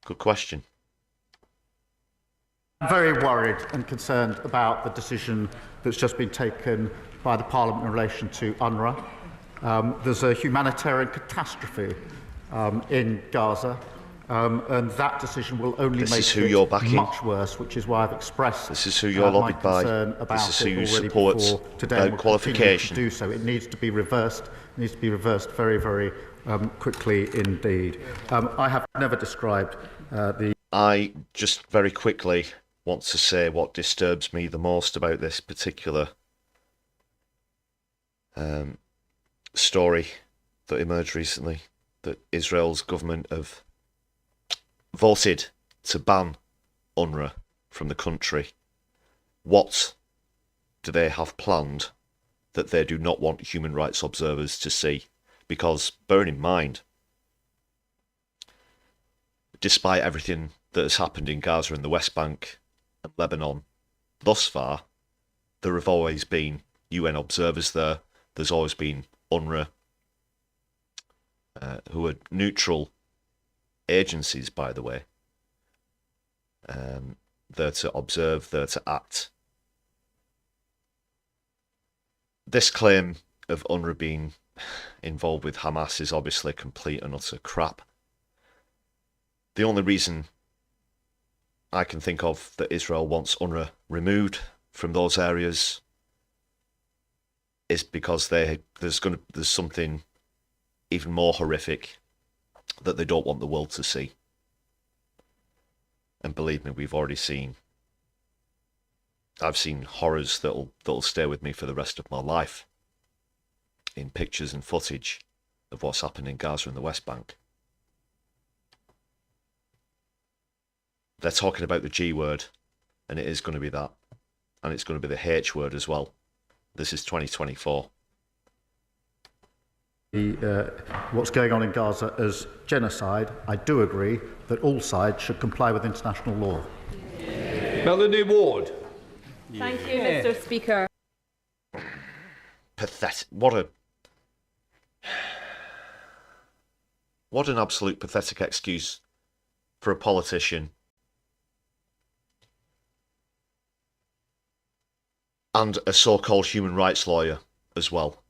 Good question. I'm very worried and concerned about the decision that's just been taken by the Parliament in relation to UNRWA. There's a humanitarian catastrophe in Gaza, and that decision will only make it much worse, which is why I've expressed this is who you're lobbied by. This is who you support without qualification. To do so. It needs to be reversed. It needs to be reversed very, very quickly indeed. I have never described the... I just very quickly want to say what disturbs me the most about this particular story that emerged recently, that Israel's government have voted to ban UNRWA from the country. What do they have planned that they do not want human rights observers to see? Because, bearing in mind, despite everything that has happened in Gaza and the West Bank and Lebanon thus far, there have always been UN observers there. There's always been UNRWA, who are neutral agencies, by the way. There to observe, there to act. This claim of UNRWA being involved with Hamas is obviously complete and utter crap. The only reason I can think of that Israel wants UNRWA removed from those areas is because there's something even more horrific that they don't want the world to see. And believe me, I've seen horrors that'll stay with me for the rest of my life in pictures and footage of what's happened in Gaza and the West Bank. They're talking about the G word, and it is going to be that. And it's going to be the H word as well. This is 2024. What's going on in Gaza as genocide, I do agree that all sides should comply with international law. Melanie Ward. Thank you, Mr. Speaker. Pathetic. What an absolute pathetic excuse for a politician and a so-called human rights lawyer as well.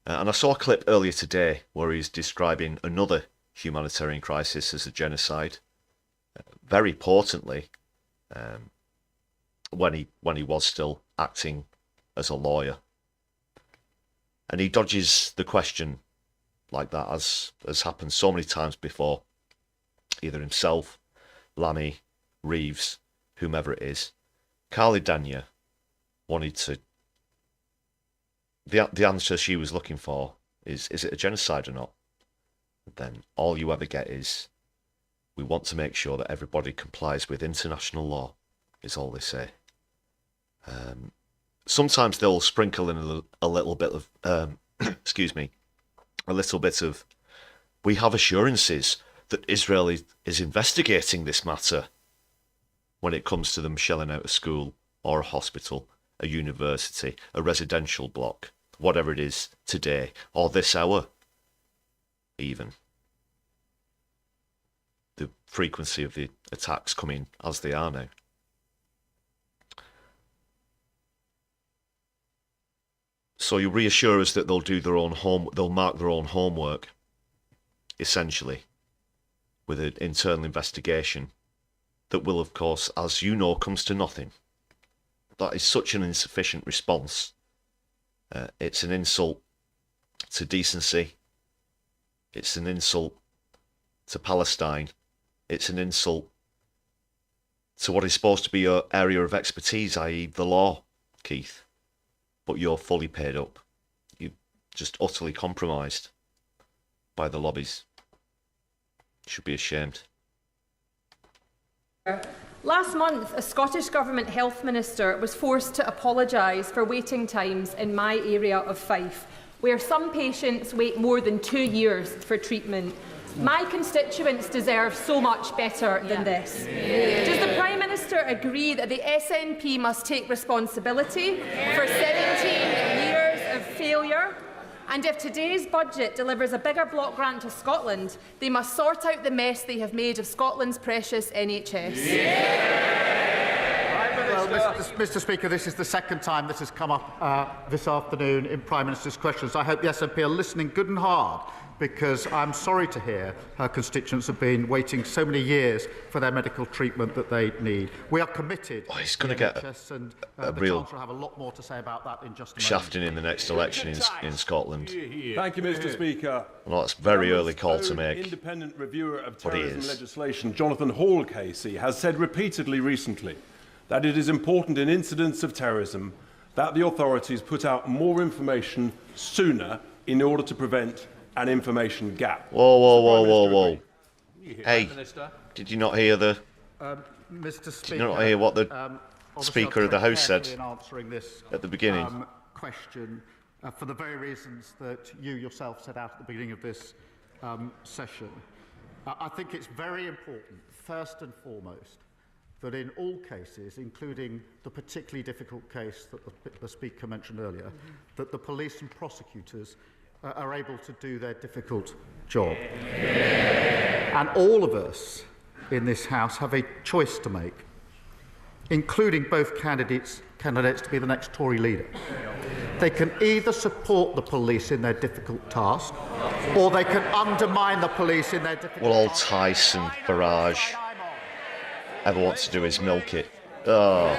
And I saw a clip earlier today where he's describing another humanitarian crisis as a genocide. Very potently, when he was still acting as a lawyer. And he dodges the question like that, as has happened so many times before. Either himself, Lammy, Reeves, whomever it is. Carly Dania wanted to... The answer she was looking for is it a genocide or not? Then all you ever get is, we want to make sure that everybody complies with international law, is all they say. Sometimes they'll sprinkle in a little bit of, excuse me, a little bit of, we have assurances that Israel is investigating this matter when it comes to them shelling out a school or a hospital, a university, a residential block, whatever it is today, or this hour, even. The frequency of the attacks coming as they are now. So you reassure us that they'll mark their own homework, essentially, with an internal investigation that will, of course, as you know, comes to nothing. That is such an insufficient response. It's an insult to decency. It's an insult to Palestine. It's an insult to what is supposed to be your area of expertise, i.e. the law, Keith. But you're fully paid up. You're just utterly compromised by the lobbies. You should be ashamed. Last month, a Scottish Government Health Minister was forced to apologise for waiting times in my area of Fife, where some patients wait more than 2 years for treatment. My constituents deserve so much better than this. Does the Prime Minister agree that the SNP must take responsibility for 17 years of failure? And if today's budget delivers a bigger block grant to Scotland, they must sort out the mess they have made of Scotland's precious NHS. Well, Mr. Speaker, this is the second time this has come up this afternoon in Prime Minister's questions. I hope the SNP are listening good and hard, because I'm sorry to hear her constituents have been waiting so many years for their medical treatment that they need. We are committed. Oh, he's going to get a real Chancellor will have a lot more to say about that in just a moment. shafting in the next election in Scotland. Thank you, Mr. Speaker. Well, that's a very early call to make. Independent reviewer of terrorism legislation, Jonathan Hall KC, has said repeatedly recently that it is important in incidents of terrorism that the authorities put out more information sooner in order to prevent an information gap. Whoa, whoa, whoa, whoa, whoa. Hey, did you not hear the... Mr. Speaker, did you not hear what the Speaker of the House said at the beginning? Question, for the very reasons that you yourself set out at the beginning of this session. I think it's very important, first and foremost, that in all cases, including the particularly difficult case that the Speaker mentioned earlier, that the police and prosecutors are able to do their difficult job. And all of us in this House have a choice to make, including both candidates to be the next Tory leader. They can either support the police in their difficult task, or they can undermine the police in their difficult task. Well, all Tyson, Farage, ever wants to do is milk it. Oh,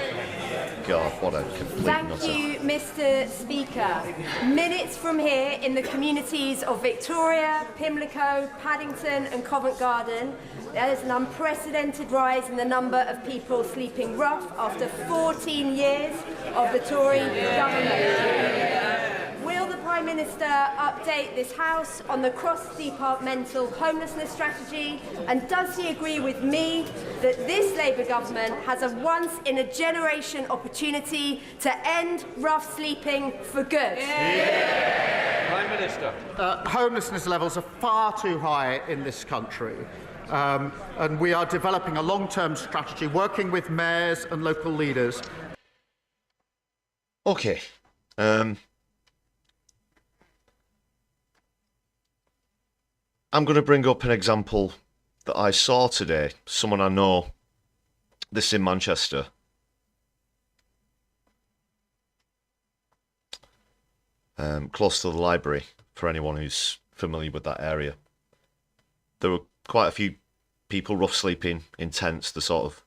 God, what a complete nutter. Thank you, Mr. Speaker. Minutes from here, in the communities of Victoria, Pimlico, Paddington and Covent Garden, there is an unprecedented rise in the number of people sleeping rough after 14 years of the Tory government. Will the Prime Minister update this House on the cross-departmental homelessness strategy? And does he agree with me that this Labour government has a once-in-a-generation opportunity to end rough sleeping for good? Prime Minister. Homelessness levels are far too high in this country. And we are developing a long-term strategy, working with mayors and local leaders. Okay. I'm going to bring up an example that I saw today. Someone I know, this in Manchester. Close to the library, for anyone who's familiar with that area. There were quite a few people rough sleeping in tents, the sort of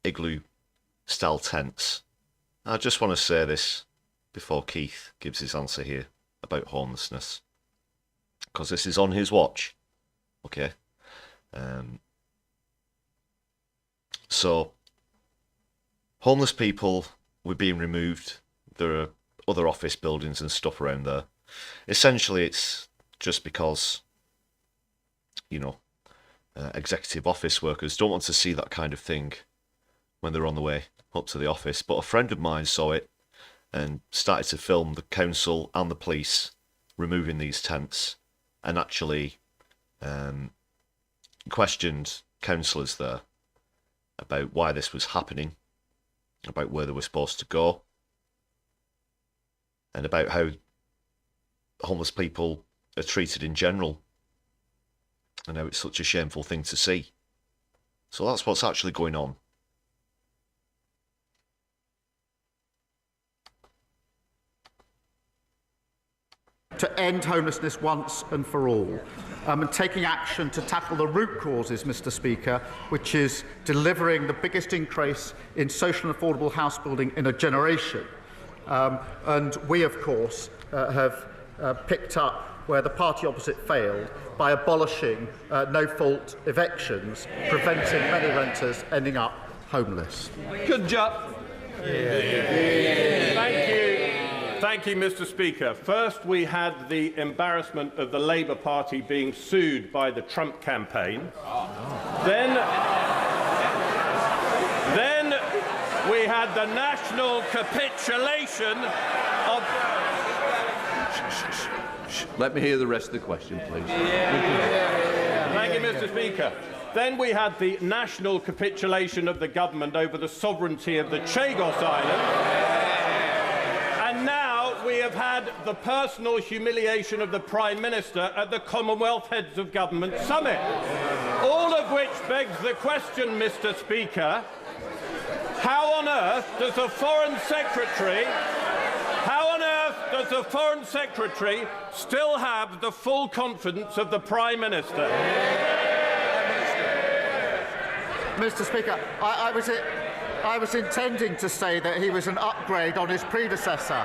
igloo-style tents. I just want to say this before Keith gives his answer here about homelessness, because this is on his watch. Okay. So, homeless people were being removed. There are other office buildings and stuff around there. Essentially, it's just because, you know, executive office workers don't want to see that kind of thing when they're on the way up to the office. But a friend of mine saw it and started to film the council and the police removing these tents, and actually questioned councillors there about why this was happening, about where they were supposed to go, and about how homeless people are treated in general, and how it's such a shameful thing to see. So that's what's actually going on. To end homelessness once and for all, and taking action to tackle the root causes, Mr. Speaker, which is delivering the biggest increase in social and affordable house building in a generation. And we, of course, have picked up where the party opposite failed by abolishing no-fault evictions, preventing many renters ending up homeless. Good job. Thank you. Thank you, Mr. Speaker. First, we had the embarrassment of the Labour Party being sued by the Trump campaign. Then had the national capitulation of... Let me hear the rest of the question, please. Thank you, Mr. Speaker. Then we had the national capitulation of the government over the sovereignty of the Chagos Islands. And now we have had the personal humiliation of the Prime Minister at the Commonwealth Heads of Government Summit. All of which begs the question, Mr. Speaker, how on earth does the Foreign Secretary still have the full confidence of the Prime Minister? Mr. Speaker, I was intending to say that he was an upgrade on his predecessor.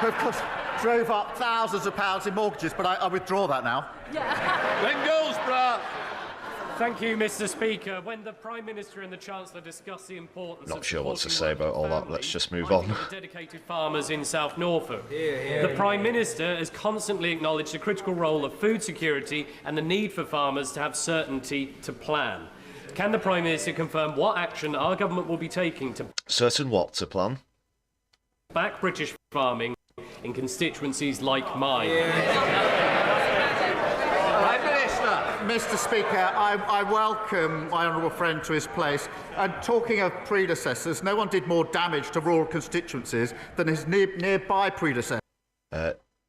Of course, drove up thousands of pounds in mortgages, but I withdraw that now. Thank you, Mr. Speaker. When the Prime Minister and the Chancellor discuss the importance Not of sure what to supporting say about all that. family, Let's just move I on. think the dedicated farmers in South Norfolk. The Prime Minister has constantly acknowledged the critical role of food security and the need for farmers to have certainty to plan. Can the Prime Minister confirm what action our government will be taking to Certain what to plan? back British farming in constituencies like mine? Mr. Speaker, I welcome my honourable friend to his place. And talking of predecessors, no one did more damage to rural constituencies than his nearby predecessor.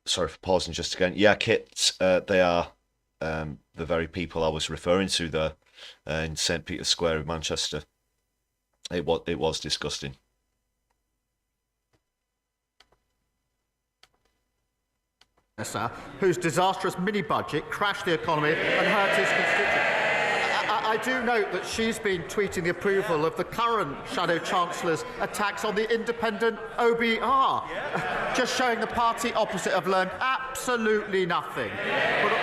Sorry for pausing just again. Yeah, Kit, they are the very people I was referring to there in St Peter's Square in Manchester. It was disgusting. Whose disastrous mini-budget crashed the economy and hurt his constituents. I do note that she's been tweeting the approval of the current Shadow Chancellor's attacks on the independent OBR, just showing the party opposite have learned absolutely nothing. But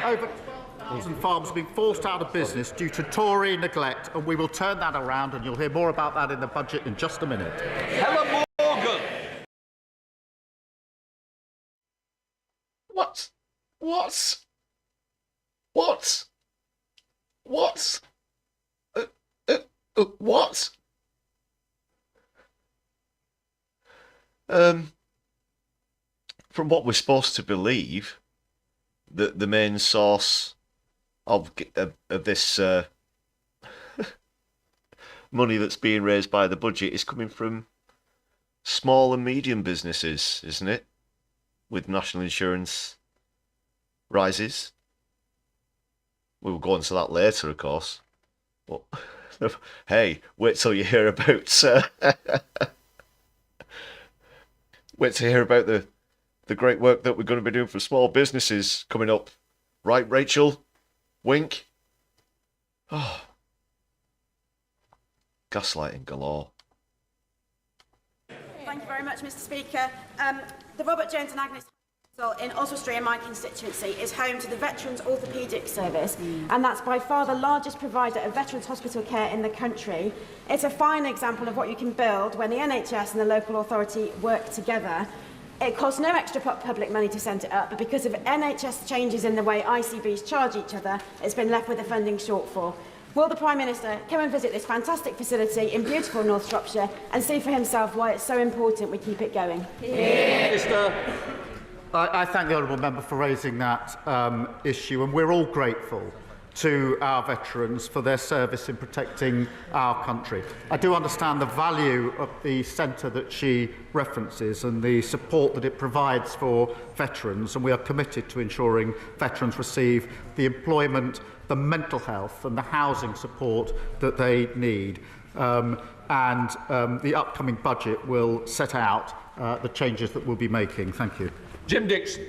over 1,000 farms have been forced out of business due to Tory neglect, and we will turn that around, and you'll hear more about that in the budget in just a minute. Helen Morgan. What? What? From what we're supposed to believe, the main source of this money that's being raised by the budget is coming from small and medium businesses, isn't it? With national insurance rises. We will go into that later, of course. But hey, wait till you hear about wait to hear about the great work that we're going to be doing for small businesses coming up. Right, Rachel? Wink? Oh. Gaslighting galore. Thank you very much, Mr. Speaker. The Robert Jones and Agnes Hospital in Oswestry in my constituency is home to the Veterans Orthopaedic Service, and that's by far the largest provider of veterans hospital care in the country. It's a fine example of what you can build when the NHS and the local authority work together. It costs no extra public money to set it up, but because of NHS changes in the way ICBs charge each other, it's been left with a funding shortfall. Will the Prime Minister come and visit this fantastic facility in beautiful North Shropshire and see for himself why it's so important we keep it going? I thank the honourable member for raising that issue, and we're all grateful to our veterans for their service in protecting our country. I do understand the value of the centre that she references and the support that it provides for veterans, and we are committed to ensuring veterans receive the employment, the mental health and the housing support that they need. The upcoming budget will set out the changes that we'll be making. Thank you. Jim Dixon.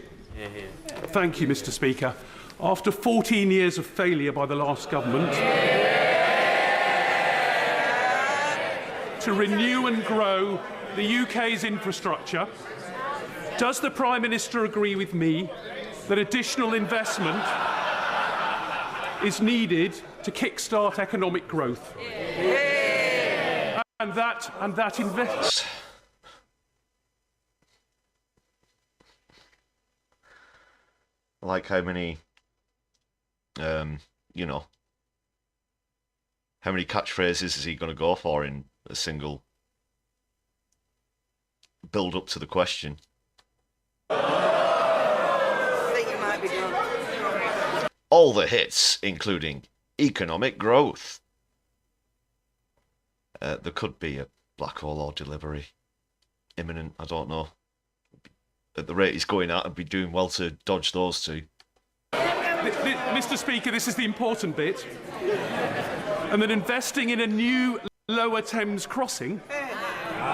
Thank you, Mr. Speaker. After 14 years of failure by the last government to renew and grow the UK's infrastructure, does the Prime Minister agree with me that additional investment is needed to kickstart economic growth? And that investment... I like how many, How many catchphrases is he going to go for in a single build up to the question? I think it might be done. All the hits, including economic growth. There could be a black hole or delivery imminent, I don't know. At the rate he's going at, I'd be doing well to dodge those two. Mr. Speaker, this is the important bit. And that investing in a new Lower Thames crossing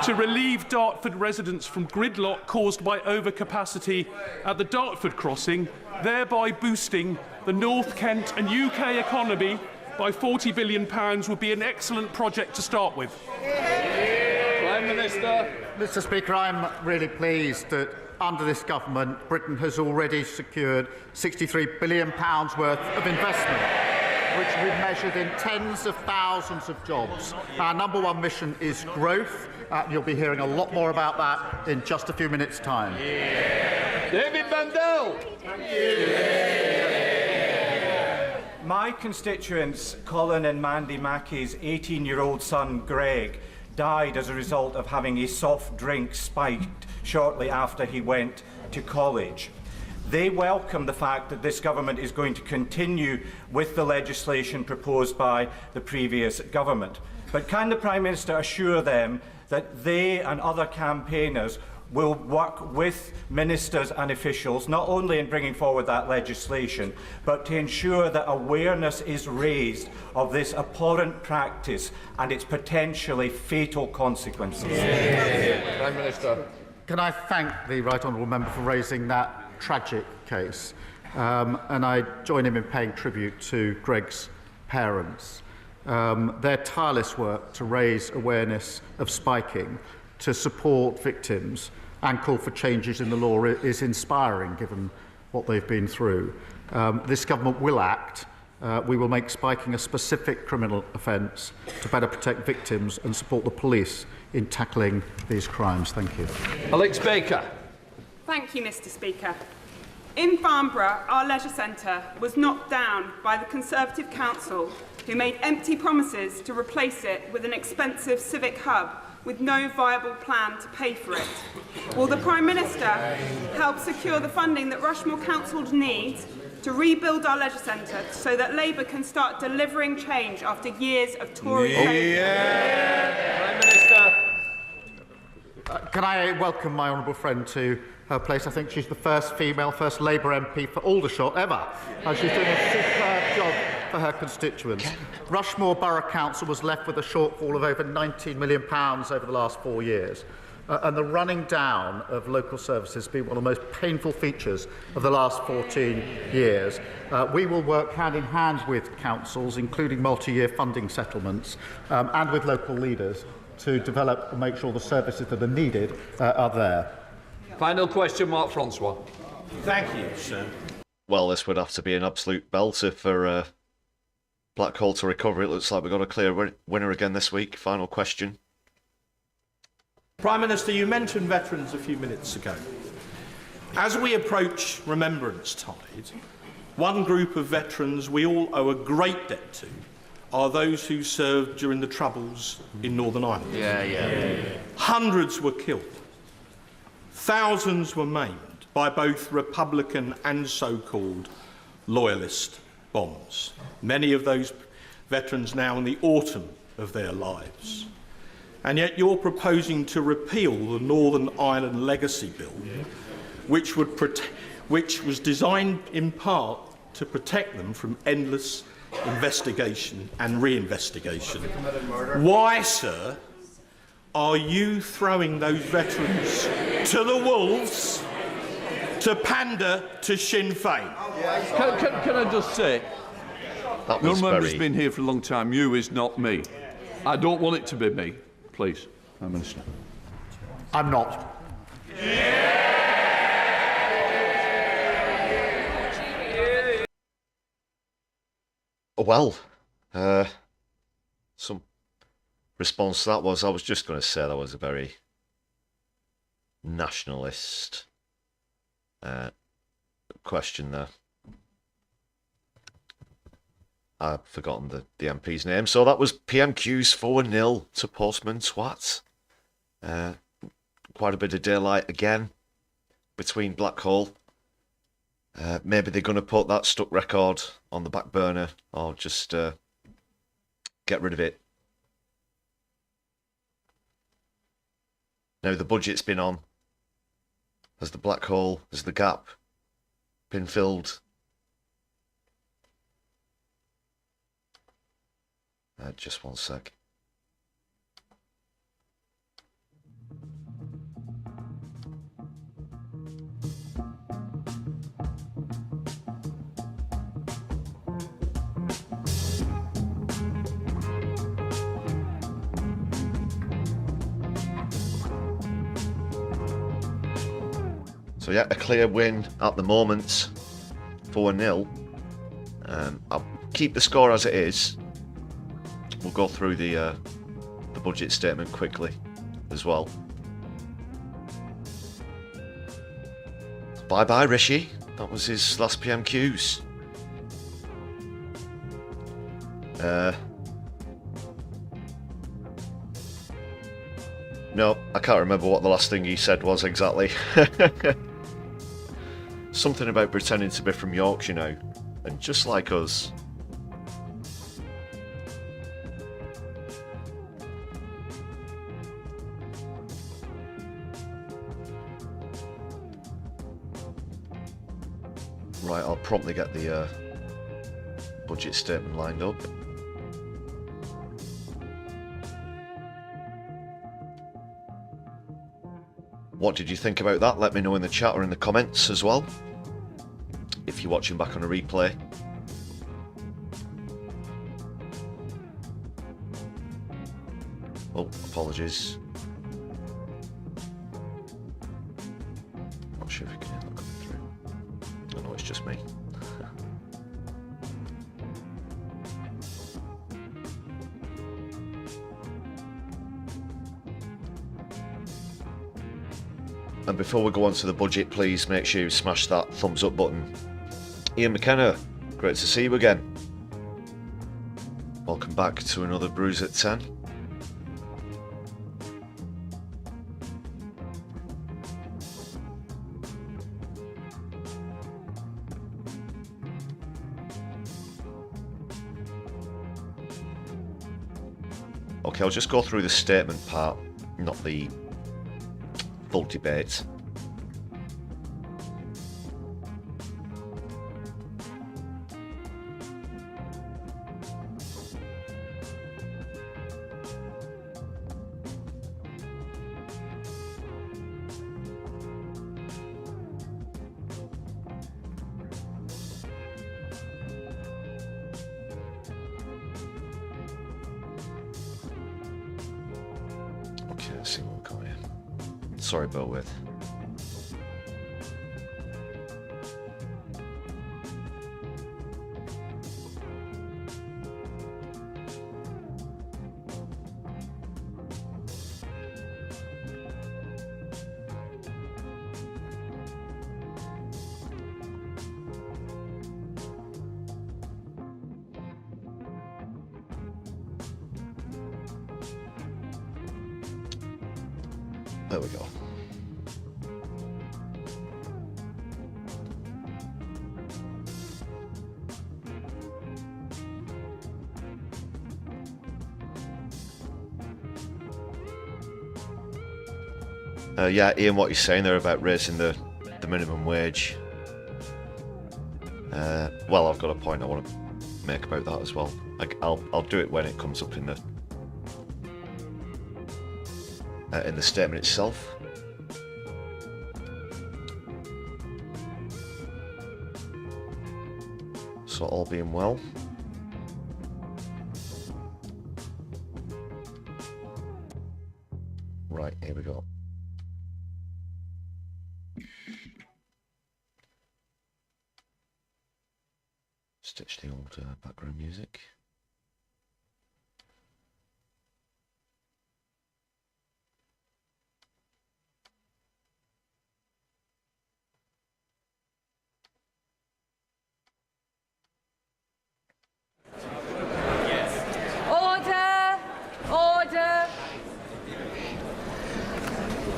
to relieve Dartford residents from gridlock caused by overcapacity at the Dartford crossing, thereby boosting the North Kent and UK economy by £40 billion would be an excellent project to start with. Prime Minister. Mr. Speaker, I'm really pleased that under this government, Britain has already secured £63 billion worth of investment, which will be measured in tens of thousands of jobs. Our number one mission is growth. You'll be hearing a lot more about that in just a few minutes' time. David Bandel. My constituents, Colin and Mandy Mackey's 18-year-old son, Greg, died as a result of having a soft drink spiked shortly after he went to college. They welcome the fact that this government is going to continue with the legislation proposed by the previous government. But can the Prime Minister assure them that they and other campaigners will work with ministers and officials, not only in bringing forward that legislation, but to ensure that awareness is raised of this abhorrent practice and its potentially fatal consequences? Prime Minister. Can I thank the Right Honourable Member for raising that tragic case? And I join him in paying tribute to Greg's parents. Their tireless work to raise awareness of spiking, to support victims and call for changes in the law is inspiring, given what they've been through. This government will act. We will make spiking a specific criminal offence to better protect victims and support the police in tackling these crimes. Thank you. Alex Baker. Thank you, Mr. Speaker. In Farnborough, our leisure centre was knocked down by the Conservative Council, who made empty promises to replace it with an expensive civic hub with no viable plan to pay for it. Will the Prime Minister help secure the funding that Rushmore Council needs to rebuild our leisure centre so that Labour can start delivering change after years of Tory failure? Prime Minister. Can I welcome my honourable friend to her place? I think she's the first Labour MP for Aldershot ever. She's doing a superb job for her constituents. Rushmore Borough Council was left with a shortfall of over £19 million over the last 4 years. And the running down of local services has been one of the most painful features of the last 14 years. We will work hand in hand with councils, including multi-year funding settlements, and with local leaders to develop and make sure the services that are needed are there. Final question, Mark Francois. Thank you, sir. Well, this would have to be an absolute belter for Black Hole to recover. It looks like we've got a clear winner again this week. Final question. Prime Minister, you mentioned veterans a few minutes ago. As we approach Remembrance Tide, one group of veterans we all owe a great debt to are those who served during the Troubles in Northern Ireland. Hundreds were killed. Thousands were maimed by both Republican and so-called loyalist bombs. Many of those veterans now in the autumn of their lives. And yet you're proposing to repeal the Northern Ireland Legacy Bill, which was designed in part to protect them from endless investigation and reinvestigation. Why, sir, are you throwing those veterans to the wolves to pander to Sinn Féin? Can I just say, that your was member's very... been here for a long time. You is not me. I don't want it to be me. Please, Prime Minister. I'm not. Well, some response to that was, I was just going to say that was a very nationalist question there. I've forgotten the MP's name. So that was PMQ's 4-0 to Postman Twat. Quite a bit of daylight again between Blackhall. Maybe they're going to put that stuck record on the back burner or just get rid of it. Now the budget's been on. Has the black hole, has the gap been filled? Just one sec. So yeah, a clear win at the moment, 4-0. I'll keep the score as it is. We'll go through the budget statement quickly as well. Bye bye Rishi. That was his last PMQs. No, I can't remember what the last thing he said was exactly. Something about pretending to be from Yorkshire now, and just like us. Right, I'll promptly get the budget statement lined up. What did you think about that? Let me know in the chat or in the comments as well, if you're watching back on a replay. Oh, apologies. Not sure if you can hear that coming through. I know it's just me. And before we go on to the budget, please make sure you smash that thumbs up button. Ian McKenna, great to see you again. Welcome back to another Brews at 10. Okay, I'll just go through the statement part, not the full debate. Okay, let's see what we've got here. Sorry, bear with. There we go. Yeah, Ian, what you're saying there about raising the minimum wage. Well, I've got a point I want to make about that as well. I'll do it when it comes up in the statement itself. So all being well. Right, here we go. Stitch the old background music.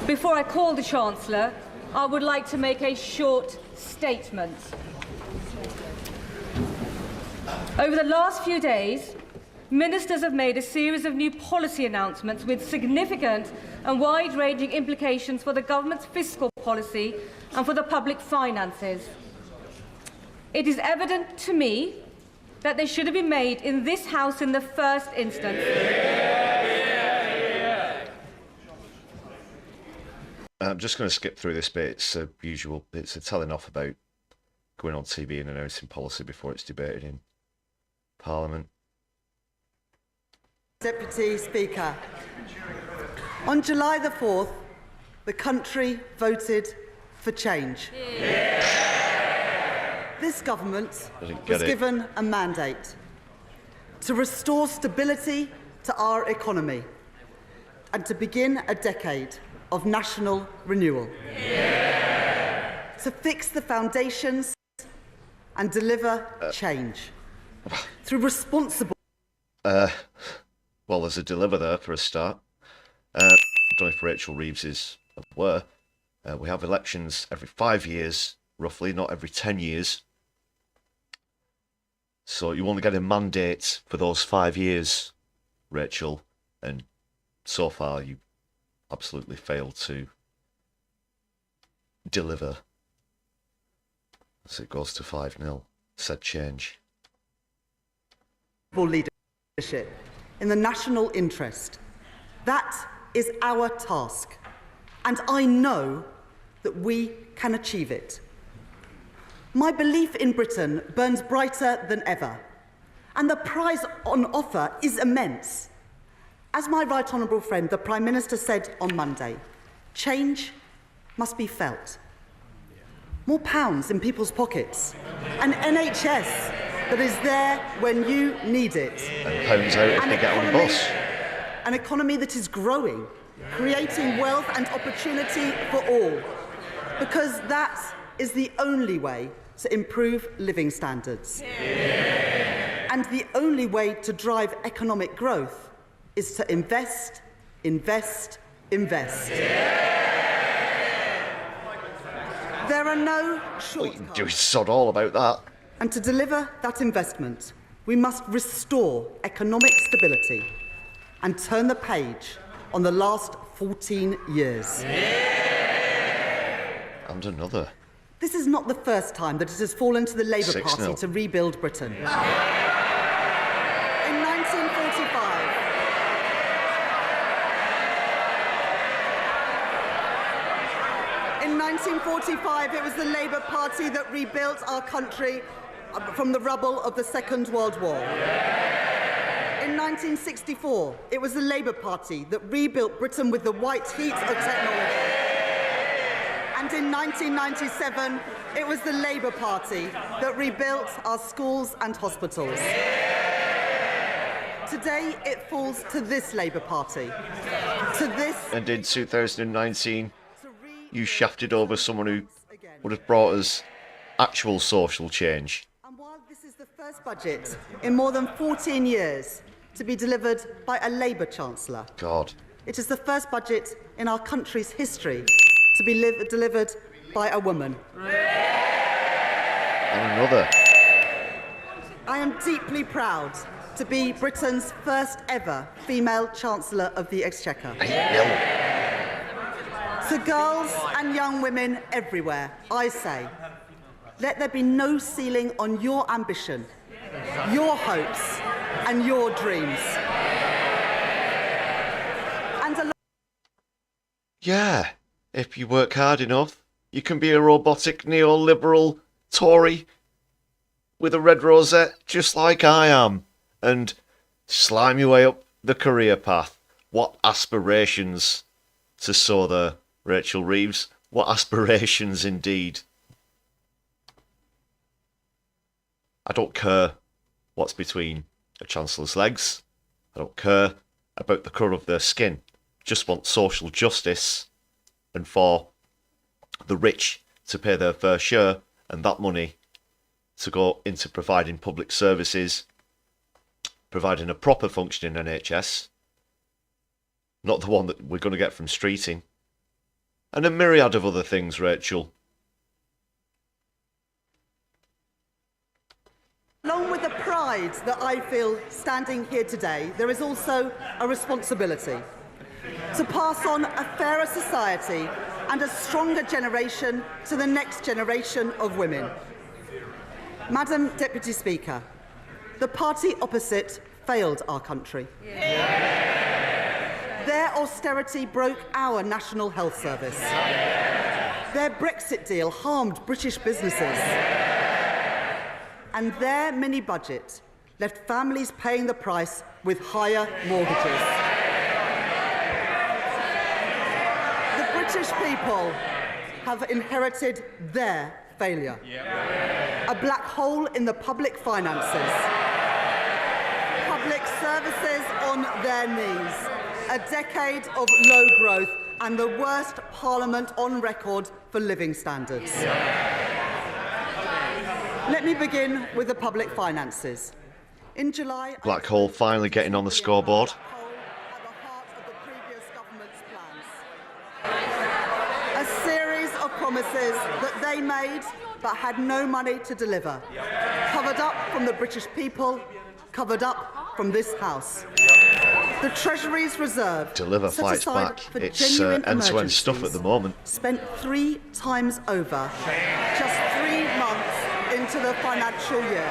Before I call the Chancellor, I would like to make a short statement. Over the last few days, ministers have made a series of new policy announcements with significant and wide-ranging implications for the government's fiscal policy and for the public finances. It is evident to me that they should have been made in this House in the first instance. I'm just going to skip through this bit. It's a usual. It's a telling off about going on TV and announcing policy before it's debated in Parliament. Deputy Speaker, on July the 4th, the country voted for change. This government was given a mandate to restore stability to our economy and to begin a decade of national renewal, to fix the foundations and deliver change through responsible... Well, there's a deliver there for a start. I don't know if Rachel Reeves is aware. We have elections every 5 years, roughly, not every 10 years. So you only get a mandate for those 5 years, Rachel, and so far you absolutely failed to deliver. As it goes to 5-0, said change. Leadership in the national interest. That is our task, and I know that we can achieve it. My belief in Britain burns brighter than ever, and the prize on offer is immense. As my right honourable friend, the Prime Minister, said on Monday, change must be felt. More pounds in people's pockets, an NHS that is there when you need it. And pounds out if they get on the bus. An economy that is growing, creating wealth and opportunity for all, because that is the only way to improve living standards. And the only way to drive economic growth is to invest, invest, invest. There are no shortcuts. Do sod all about that. And to deliver that investment, we must restore economic stability and turn the page on the last 14 years. And another. This is not the first time that it has fallen to the Labour Party to rebuild Britain. In 1945, it was the Labour Party that rebuilt our country from the rubble of the Second World War. In 1964, it was the Labour Party that rebuilt Britain with the white heat of technology. And in 1997, it was the Labour Party that rebuilt our schools and hospitals. Today, it falls to this Labour Party, to this... And in 2019, you shafted over someone who would have brought us actual social change. And while this is the first budget in more than 14 years to be delivered by a Labour Chancellor, God, it is the first budget in our country's history to be delivered by a woman. And another. I am deeply proud to be Britain's first ever female Chancellor of the Exchequer. To girls and young women everywhere, I say, let there be no ceiling on your ambition, your hopes, and your dreams. And yeah, if you work hard enough, you can be a robotic neoliberal Tory with a red rosette, just like I am, and slime your way up the career path. What aspirations to soar there, Rachel Reeves. What aspirations indeed. I don't care what's between a Chancellor's legs. I don't care about the colour of their skin. Just want social justice and for the rich to pay their fair share and that money to go into providing public services, providing a proper functioning NHS, not the one that we're going to get from streeting. And a myriad of other things, Rachel. Along with the pride that I feel standing here today, there is also a responsibility to pass on a fairer society and a stronger generation to the next generation of women. Madam Deputy Speaker, the party opposite failed our country. Their austerity broke our National Health Service. Their Brexit deal harmed British businesses. And their mini-budget left families paying the price with higher mortgages. The British people have inherited their failure. A black hole in the public finances. Public services on their knees. A decade of low growth and the worst parliament on record for living standards. Let me begin with the public finances. In July, Black hole finally getting on the scoreboard. A series of promises that they made but had no money to deliver. Covered up from the British people, covered up from this House. The Treasury's reserve Deliver set fights aside back. for It's genuine end-to-end stuff at emergencies, the moment. spent 3 times over, just 3 months into the financial year.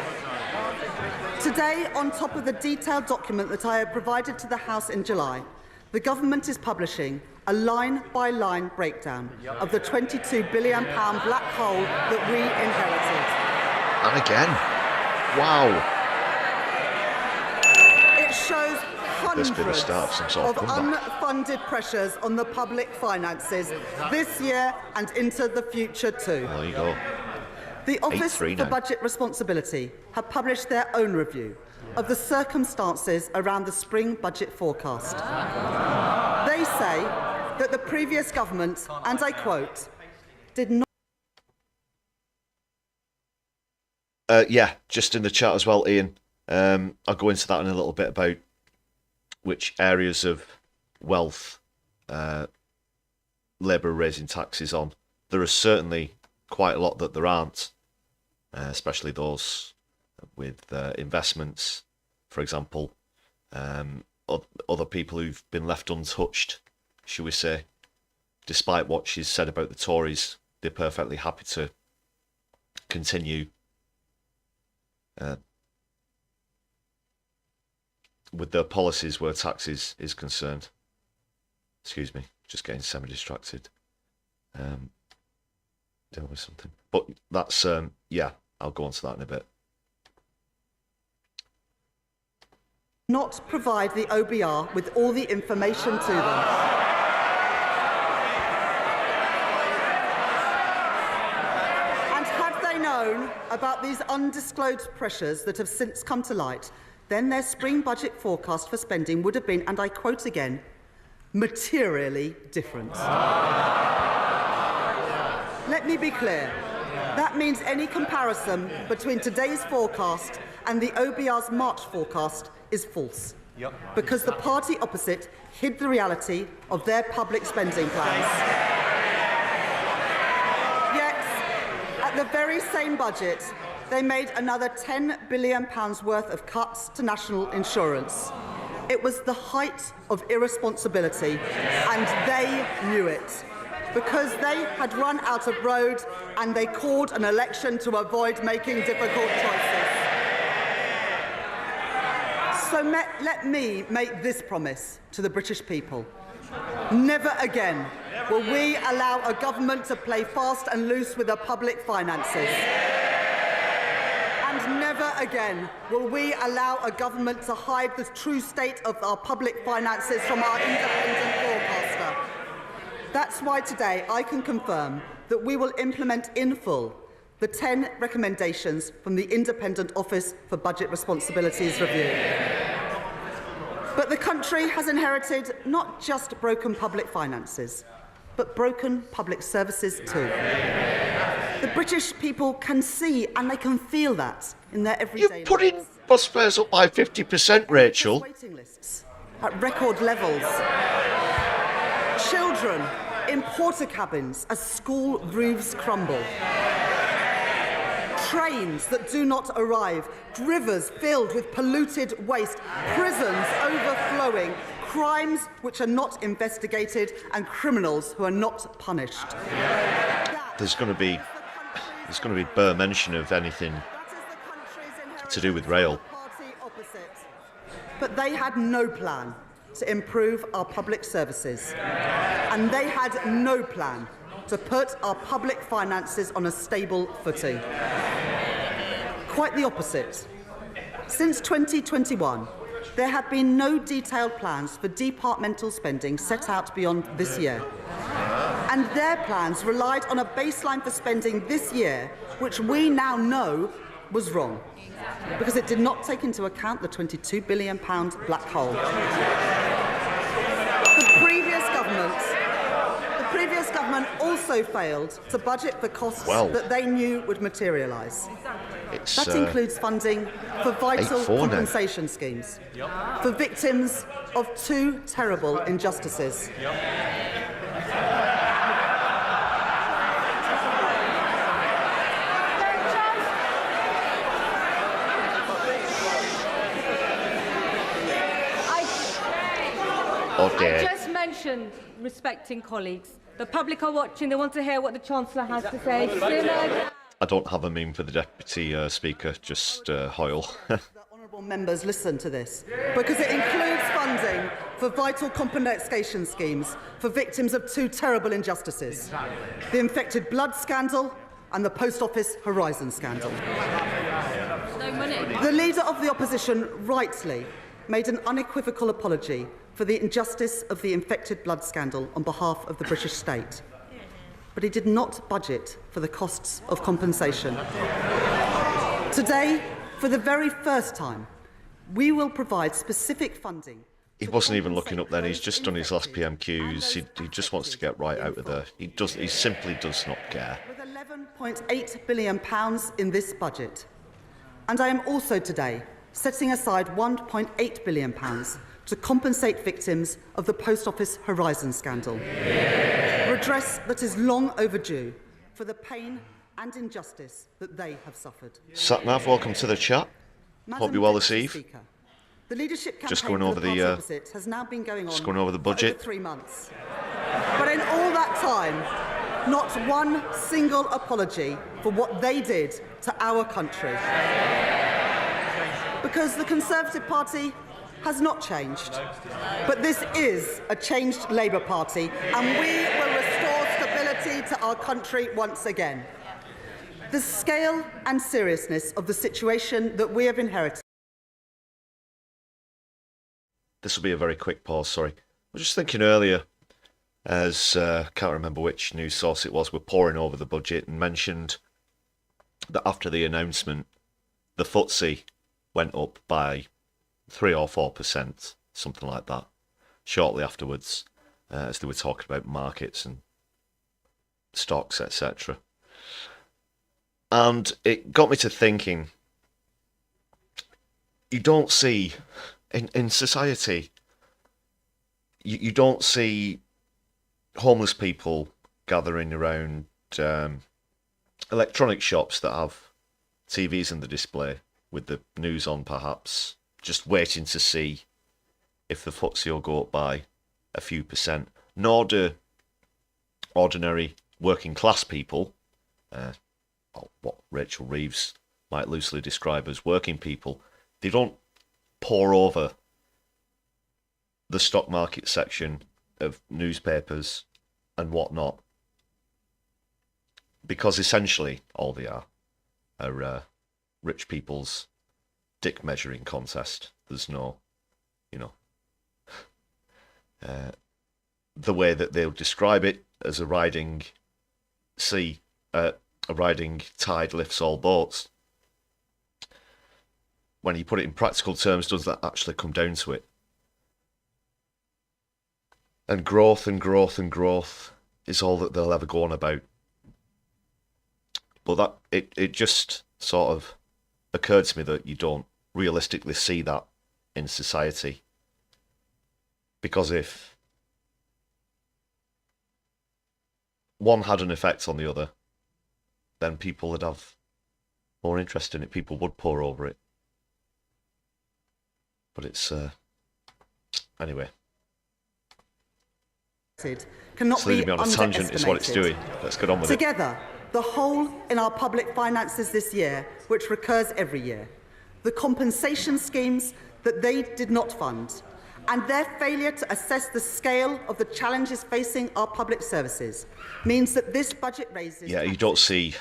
Today, on top of the detailed document that I have provided to the House in July, the government is publishing a line-by-line breakdown of the £22 billion black hole that we inherited. And again. Wow. It shows This bit of hundreds start some sort of of comeback. unfunded pressures on the public finances this year and into the future too. There you go. The Office 8-3 for now. Budget Responsibility have published their own review of the circumstances around the spring budget forecast. They say that the previous government, and I quote, did not... Yeah, just in the chat as well, Ian. I'll go into that in a little bit about which areas of wealth Labour are raising taxes on. There are certainly quite a lot that there aren't, especially those with investments, for example. Other people who've been left untouched, shall we say, despite what she's said about the Tories, they're perfectly happy to continue with their policies where taxes is concerned. Excuse me, just getting semi-distracted. Deal with something. But that's, yeah, I'll go on to that in a bit. not provide the OBR with all the information to them. And had they known about these undisclosed pressures that have since come to light, then their spring budget forecast for spending would have been, and I quote again, materially different. Let me be clear. That means any comparison between today's forecast and the OBR's March forecast is false. Because the party opposite hid the reality of their public spending plans. Yet, at the very same budget, they made another £10 billion worth of cuts to national insurance. It was the height of irresponsibility, and they knew it. Because they had run out of road and they called an election to avoid making difficult choices. So let me make this promise to the British people. Never again will we allow a government to play fast and loose with the public finances. And never again will we allow a government to hide the true state of our public finances from our independent forecaster. That's why today I can confirm that we will implement in full the 10 recommendations from the Independent Office for Budget Responsibilities Review. But the country has inherited not just broken public finances, but broken public services too. The British people can see and they can feel that in their everyday lives. You're putting bus fares up by 50%, Rachel. Waiting lists at record levels. Children in porter cabins as school roofs crumble. Trains that do not arrive, rivers filled with polluted waste, prisons overflowing, crimes which are not investigated, and criminals who are not punished. There's going to be bare mention of anything to do with rail. But they had no plan to improve our public services. And they had no plan to put our public finances on a stable footing. Quite the opposite. Since 2021, there have been no detailed plans for departmental spending set out beyond this year. And their plans relied on a baseline for spending this year, which we now know was wrong, because it did not take into account the £22 billion black hole. The previous government also failed to budget for costs that they knew would materialise. That includes funding for vital compensation schemes for victims of two terrible injustices. I just mentioned respecting colleagues. The public are watching. They want to hear what the Chancellor has to say. I don't have a meme for the Deputy Speaker, just Hoyle. Honourable members, listen to this, because it includes funding for vital compensation schemes for victims of two terrible injustices, the infected blood scandal and the Post Office Horizon scandal. The Leader of the Opposition rightly made an unequivocal apology for the injustice of the infected blood scandal on behalf of the British state. But he did not budget for the costs of compensation. Today, for the very first time, we will provide specific funding. He wasn't even looking up then, he's just done his last PMQs, he just wants to get right out of there. He simply does not care. With £11.8 billion in this budget. And I am also today setting aside £1.8 billion to compensate victims of the Post Office Horizon scandal. Redress that is long overdue for the pain and injustice that they have suffered. Satnav, welcome to the chat. Hope you're well this eve. Speaker, the leadership campaign just going over for the party opposite has now been going on the budget. For over 3 months. But in all that time, not one single apology for what they did to our country. Because the Conservative Party has not changed. But this is a changed Labour Party, and we will restore stability to our country once again. The scale and seriousness of the situation that we have inherited. This will be a very quick pause, sorry. I was just thinking earlier, as can't remember which news source it was, we're poring over the budget and mentioned that after the announcement, the FTSE went up by 3 or 4%, something like that, shortly afterwards, as they were talking about markets and stocks, etc. And it got me to thinking, you don't see, in society, you don't see homeless people gathering around electronic shops that have TVs in the display with the news on, perhaps, just waiting to see if the FTSE will go up by a few percent. Nor do ordinary working class people, what Rachel Reeves might loosely describe as working people, they don't pore over the stock market section of newspapers and whatnot, because essentially all they are rich people's dick measuring contest. There's no, the way that they'll describe it as a riding tide lifts all boats. When you put it in practical terms, does that actually come down to it? And growth and growth and growth is all that they'll ever go on about. But it just sort of occurred to me that you don't realistically see that in society. Because if one had an effect on the other, then people would have more interest in it. People would pour over it. But it's anyway. Cannot It's leading be me on a tangent is what it's doing. Let's get on with it. Together, the hole in our public finances this year, which recurs every year, the compensation schemes that they did not fund, and their failure to assess the scale of the challenges facing our public services means that this budget raises Yeah, you don't see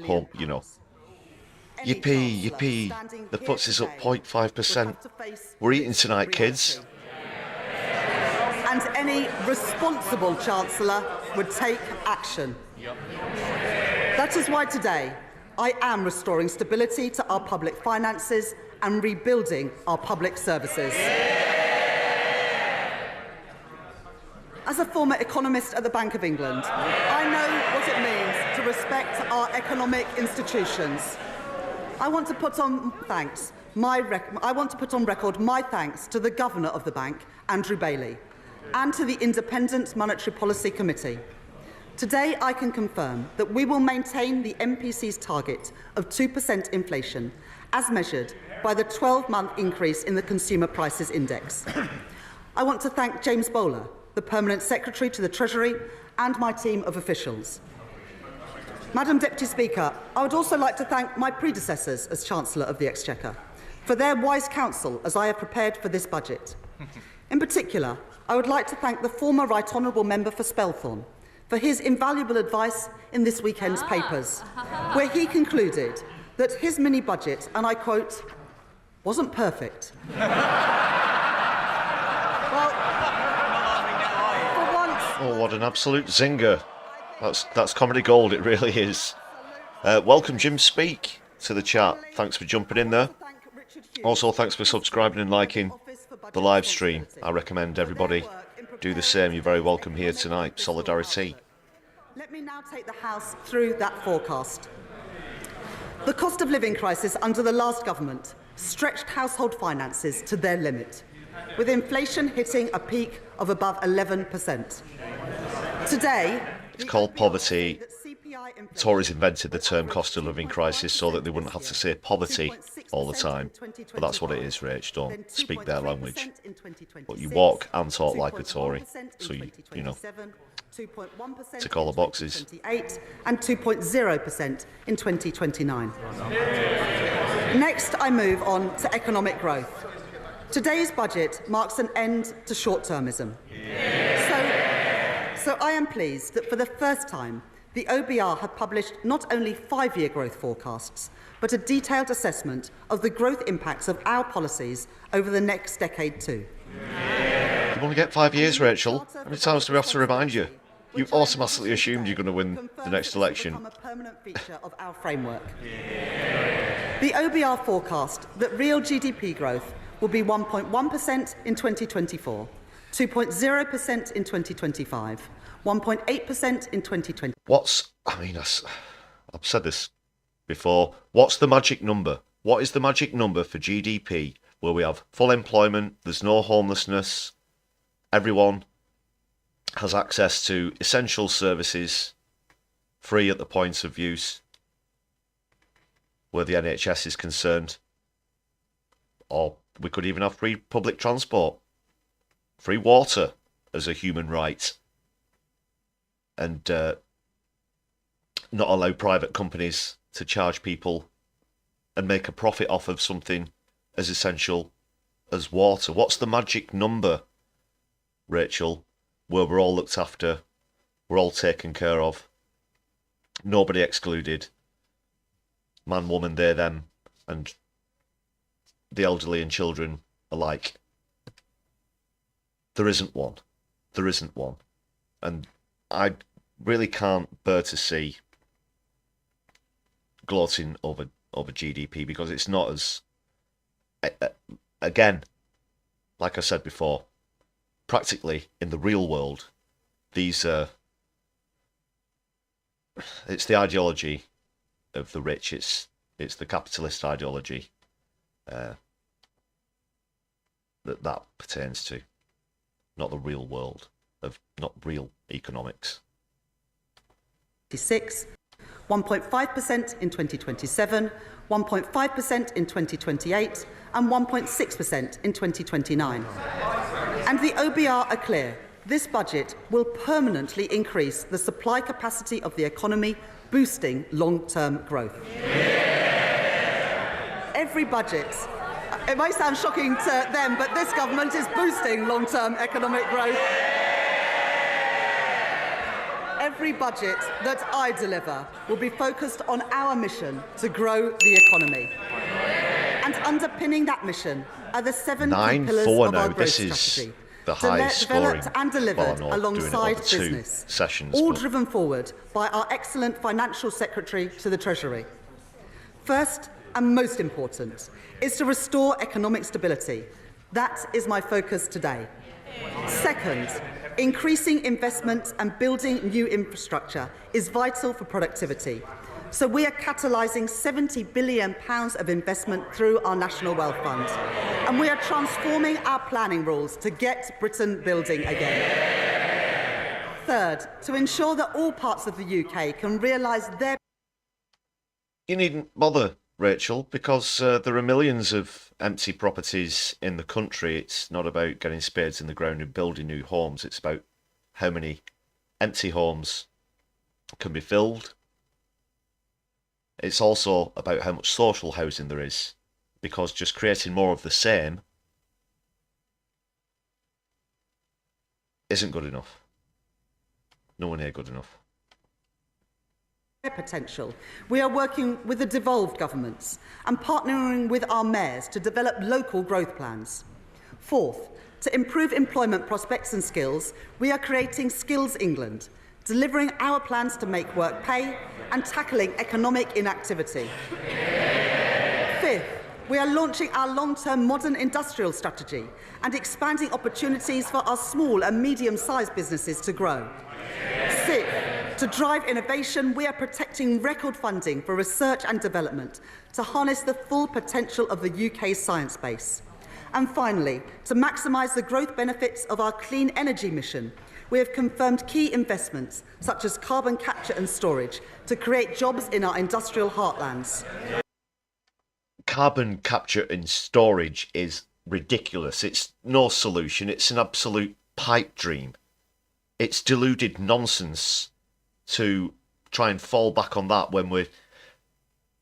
home, you know. Yippee, yippee, the FTSE is up 0.5%. We're eating tonight, kids. And any responsible Chancellor would take action. That is why today I am restoring stability to our public finances and rebuilding our public services. As a former economist at the Bank of England, I know what it means to respect our economic institutions. I want to put on record my thanks to the Governor of the Bank, Andrew Bailey, and to the Independent Monetary Policy Committee. Today, I can confirm that we will maintain the MPC's target of 2% inflation, as measured by the 12-month increase in the Consumer Prices Index. I want to thank James Bowler, the Permanent Secretary to the Treasury, and my team of officials. Madam Deputy Speaker, I would also like to thank my predecessors as Chancellor of the Exchequer for their wise counsel as I have prepared for this budget. In particular, I would like to thank the former Right Honourable Member for Spelthorne for his invaluable advice in this weekend's papers, where he concluded that his mini-budget, and I quote, wasn't perfect. Oh, what an absolute zinger. That's comedy gold, it really is. Welcome, Jim Speak, to the chat. Thanks for jumping in there. Also, thanks for subscribing and liking the live stream. I recommend everybody do the same. You're very welcome here tonight. Solidari-Tea. Let me now take the House through that forecast. The cost of living crisis under the last government stretched household finances to their limit, with inflation hitting a peak of above 11%. Today, it's called poverty. Tories invented the term cost of living crisis so that they wouldn't have to say poverty all the time. But that's what it is, Rach. Don't speak their language. But you walk and talk like a Tory. So, you know, tick all the boxes. And 2.0% in 2029. Next, I move on to economic growth. Today's budget marks an end to short-termism. So I am pleased that for the first time, the OBR have published not only 5-year growth forecasts, but a detailed assessment of the growth impacts of our policies over the next decade too. You want to get 5 years, Rachel? How many times do we have to remind you? You automatically assumed you're going to win the next election. A permanent feature of our framework. The OBR forecast that real GDP growth will be 1.1% in 2024, 2.0% in 2025, 1.8% in 2020. I've said this before, what's the magic number? What is the magic number for GDP where we have full employment, there's no homelessness, everyone has access to essential services, free at the point of use, where the NHS is concerned, or we could even have free public transport, free water as a human right, and not allow private companies to charge people and make a profit off of something as essential as water. What's the magic number, Rachel, where we're all looked after, we're all taken care of, nobody excluded, man, woman, they, them, and the elderly and children alike? There isn't one. There isn't one. And I really can't bear to see gloating over GDP, because it's not as, again, like I said before, practically in the real world, it's the ideology of the rich, it's the capitalist ideology that pertains to, not the real world, not real economics. 2026, 1.5% in 2027, 1.5% in 2028 and 1.6% in 2029. And the OBR are clear. This budget will permanently increase the supply capacity of the economy, boosting long-term growth. Every budget, it might sound shocking to them, but this government is boosting long-term economic growth. Every budget that I deliver will be focused on our mission to grow the economy. And underpinning that mission are the 7 key pillars of our growth strategy. The highest scoring, and delivered alongside doing business, sessions, all driven forward by our excellent Financial Secretary to the Treasury. First and most important is to restore economic stability. That is my focus today. Second, increasing investment and building new infrastructure is vital for productivity. So we are catalysing £70 billion of investment through our National Wealth Fund. And we are transforming our planning rules to get Britain building again. Third, to ensure that all parts of the UK can realise their... You needn't bother, Rachel, because there are millions of empty properties in the country. It's not about getting spades in the ground and building new homes. It's about how many empty homes can be filled. It's also about how much social housing there is, because just creating more of the same isn't good enough. Nowhere near good enough. Potential. We are working with the devolved governments and partnering with our mayors to develop local growth plans. Fourth, to improve employment prospects and skills, we are creating Skills England, delivering our plans to make work pay and tackling economic inactivity. Fifth, we are launching our long-term modern industrial strategy and expanding opportunities for our small and medium-sized businesses to grow. Sixth, to drive innovation, we are protecting record funding for research and development to harness the full potential of the UK's science base. And finally, to maximise the growth benefits of our clean energy mission, we have confirmed key investments such as carbon capture and storage to create jobs in our industrial heartlands. Carbon capture and storage is ridiculous. It's no solution. It's an absolute pipe dream. It's deluded nonsense to try and fall back on that when we're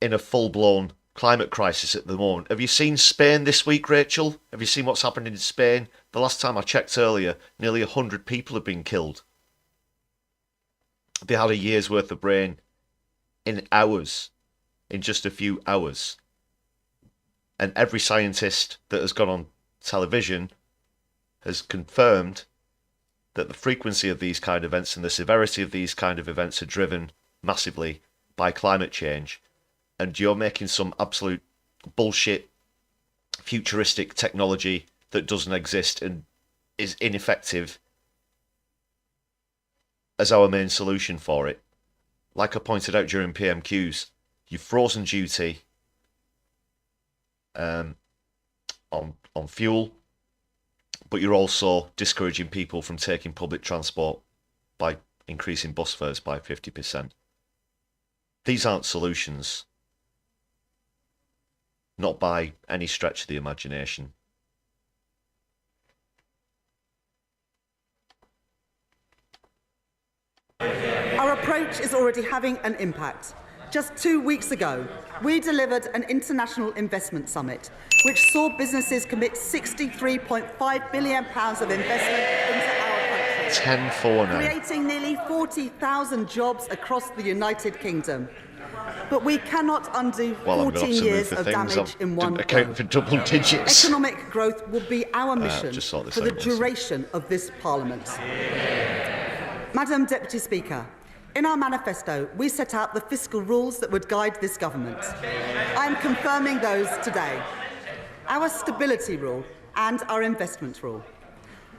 in a full-blown climate crisis at the moment. Have you seen Spain this week, Rachel? Have you seen what's happening in Spain? The last time I checked earlier, nearly 100 people have been killed. They had a year's worth of rain in hours, in just a few hours. And every scientist that has gone on television has confirmed that the frequency of these kind of events and the severity of these kind of events are driven massively by climate change. And you're making some absolute bullshit futuristic technology that doesn't exist and is ineffective as our main solution for it. Like I pointed out during PMQs, you've frozen duty on fuel, but you're also discouraging people from taking public transport by increasing bus fares by 50%. These aren't solutions. Not by any stretch of the imagination. Our approach is already having an impact. Just 2 weeks ago, we delivered an international investment summit, which saw businesses commit £63.5 billion of investment into our country, 10-4 now. creating nearly 40,000 jobs across the United Kingdom. But we cannot undo 14 years of damage in one go. For double digits. Economic growth will be our mission for the duration of this Parliament. Madam Deputy Speaker, in our manifesto, we set out the fiscal rules that would guide this government. I am confirming those today. Our stability rule and our investment rule.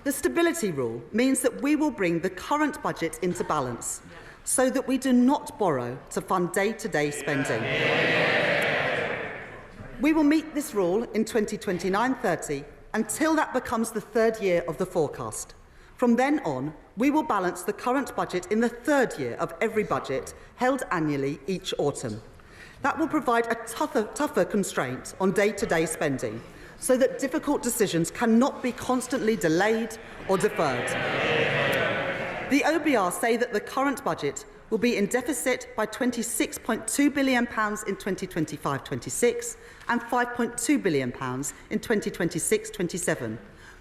The stability rule means that we will bring the current budget into balance, so that we do not borrow to fund day-to-day spending. We will meet this rule in 2029-30 until that becomes the third year of the forecast. From then on, we will balance the current budget in the third year of every budget held annually each autumn. That will provide a tougher constraint on day-to-day spending, so that difficult decisions cannot be constantly delayed or deferred. The OBR say that the current budget will be in deficit by £26.2 billion in 2025-26 and £5.2 billion in 2026-27,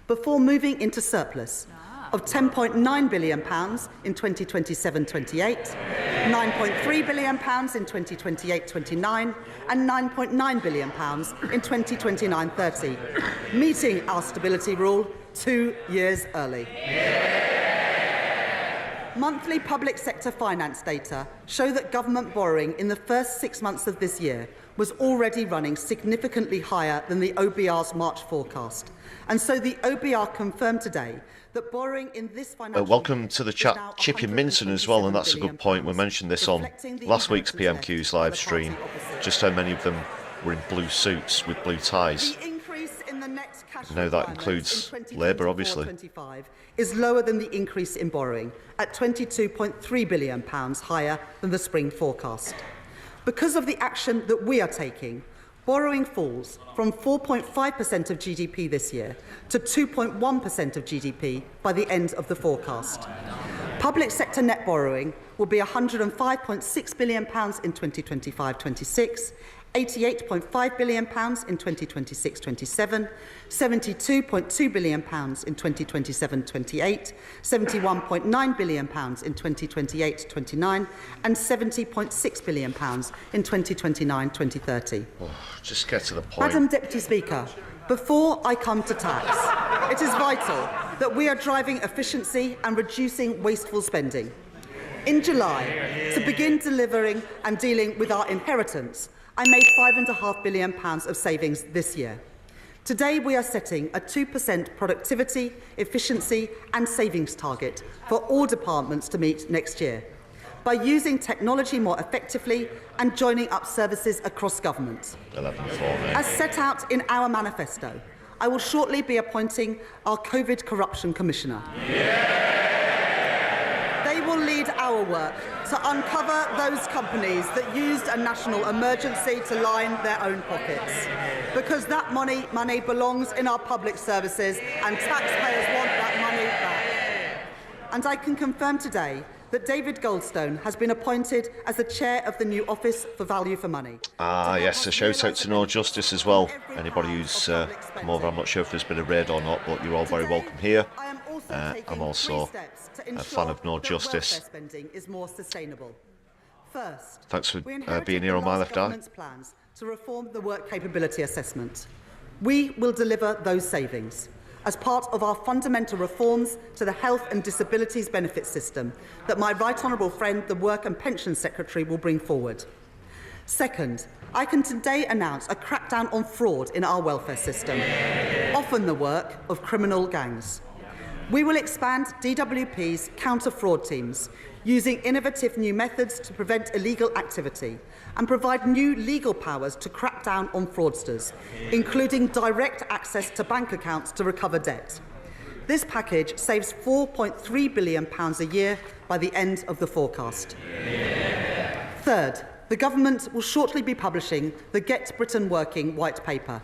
before moving into surplus of £10.9 billion in 2027-28, £9.3 billion in 2028-29 and £9.9 billion in 2029-30, meeting our stability rule 2 years early. Monthly public sector finance data show that government borrowing in the first 6 months of this year was already running significantly higher than the OBR's March forecast. And so the OBR confirmed today that borrowing in this financial welcome to the chat, Chippy Minton as well, and that's a good point. We mentioned this on last week's PMQ's live stream, just how many of them were in blue suits with blue ties. Now that includes Labour, obviously. Is lower than the increase in borrowing, at £22.3 billion higher than the spring forecast. Because of the action that we are taking, borrowing falls from 4.5% of GDP this year to 2.1% of GDP by the end of the forecast. Public sector net borrowing will be £105.6 billion in 2025-26, £88.5 billion in 2026-27, £72.2 billion in 2027-28, £71.9 billion in 2028-29, and £70.6 billion in 2029-2030. Oh, just get to the point. Madam Deputy Speaker, before I come to tax, it is vital that we are driving efficiency and reducing wasteful spending. In July, to begin delivering and dealing with our inheritance, I made £5.5 billion of savings this year. Today, we are setting a 2% productivity, efficiency and savings target for all departments to meet next year by using technology more effectively and joining up services across government. 11-4, as set out in our manifesto, I will shortly be appointing our COVID Corruption Commissioner. They will lead our work to uncover those companies that used a national emergency to line their own pockets. Because that money belongs in our public services and taxpayers want that money back. And I can confirm today that David Goldstone has been appointed as the chair of the new Office for Value for Money. Yes, a shout out to No Justice as well. Anybody who's come over, I'm not sure if there's been a raid or not, but you're all very welcome here. I'm also a fan of No Justice. First, thanks for being here on my left eye. Plans to reform the work capability assessment. We will deliver those savings as part of our fundamental reforms to the health and disabilities benefit system that my right honourable friend, the Work and Pensions Secretary, will bring forward. Second, I can today announce a crackdown on fraud in our welfare system, often the work of criminal gangs. We will expand DWP's counter-fraud teams, using innovative new methods to prevent illegal activity and provide new legal powers to crack down on fraudsters, including direct access to bank accounts to recover debt. This package saves £4.3 billion a year by the end of the forecast. Third, the government will shortly be publishing the Get Britain Working white paper,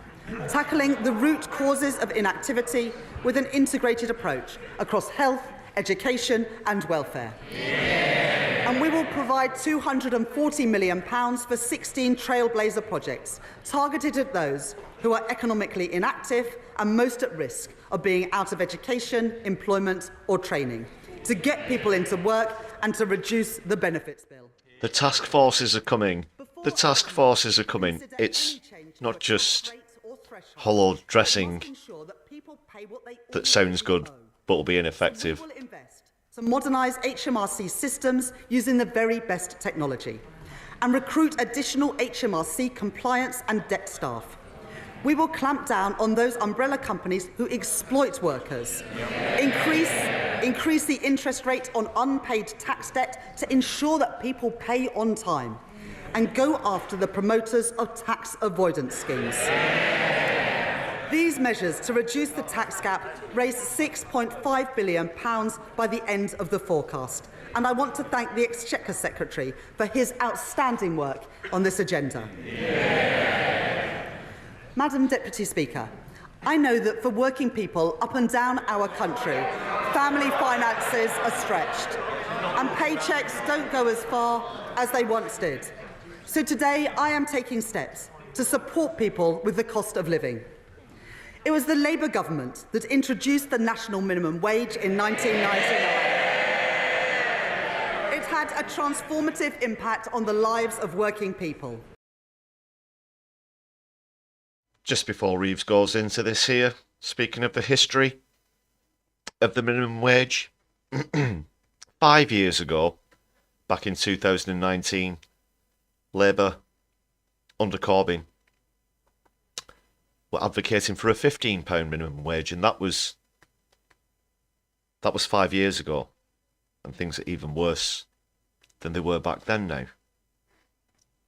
tackling the root causes of inactivity with an integrated approach across health, education and welfare. And we will provide £240 million for 16 trailblazer projects targeted at those who are economically inactive and most at risk of being out of education, employment or training, to get people into work and to reduce the benefits bill. The task forces are coming. The task forces are coming. It's not just hollow dressing that sounds good but will be ineffective. To modernise HMRC systems using the very best technology and recruit additional HMRC compliance and debt staff. We will clamp down on those umbrella companies who exploit workers, increase the interest rate on unpaid tax debt to ensure that people pay on time, and go after the promoters of tax avoidance schemes. These measures to reduce the tax gap raised £6.5 billion by the end of the forecast. And I want to thank the Exchequer Secretary for his outstanding work on this agenda. Madam Deputy Speaker, I know that for working people up and down our country, family finances are stretched and paychecks don't go as far as they once did. So today I am taking steps to support people with the cost of living. It was the Labour government that introduced the national minimum wage in 1999. It had a transformative impact on the lives of working people. Just before Reeves goes into this here, speaking of the history of the minimum wage, 5 years ago, back in 2019, Labour, under Corbyn, were advocating for a £15 minimum wage, and that was 5 years ago, and things are even worse than they were back then now.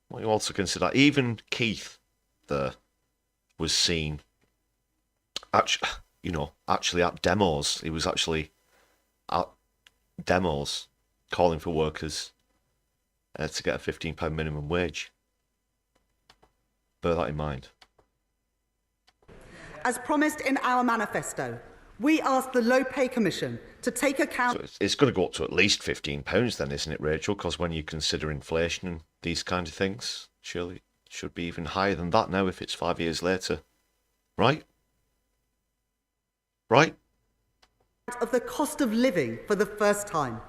What you also consider, even Keith there was seen, actually at demos. He was actually at demos calling for workers to get a £15 minimum wage. Bear that in mind. As promised in our manifesto, we asked the Low Pay Commission to take account... So it's going to go up to at least £15 then, isn't it, Rachel? Because when you consider inflation and these kind of things, surely it should be even higher than that now if it's 5 years later. Right? Right? ...of the cost of living for the first time.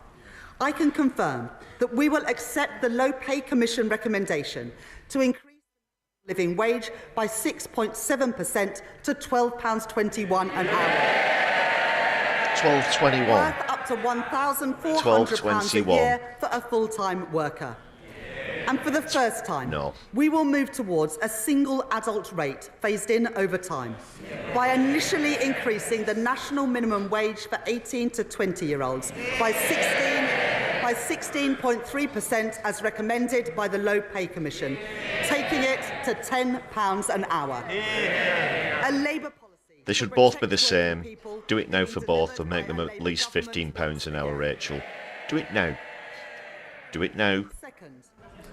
I can confirm that we will accept the Low Pay Commission recommendation to increase the living wage by 6.7% to £12.21 an hour. £12.21. Worth up to £1,400 a year for a full-time worker. And for the first time, we will move towards a single adult rate phased in over time by initially increasing the national minimum wage for 18 to 20-year-olds by 16.3% as recommended by the Low Pay Commission, taking it to £10 an hour. A Labour policy... They should both be the same. Do it now for both and make them at least £15 an hour, Rachel. Do it now. Do it now. Second,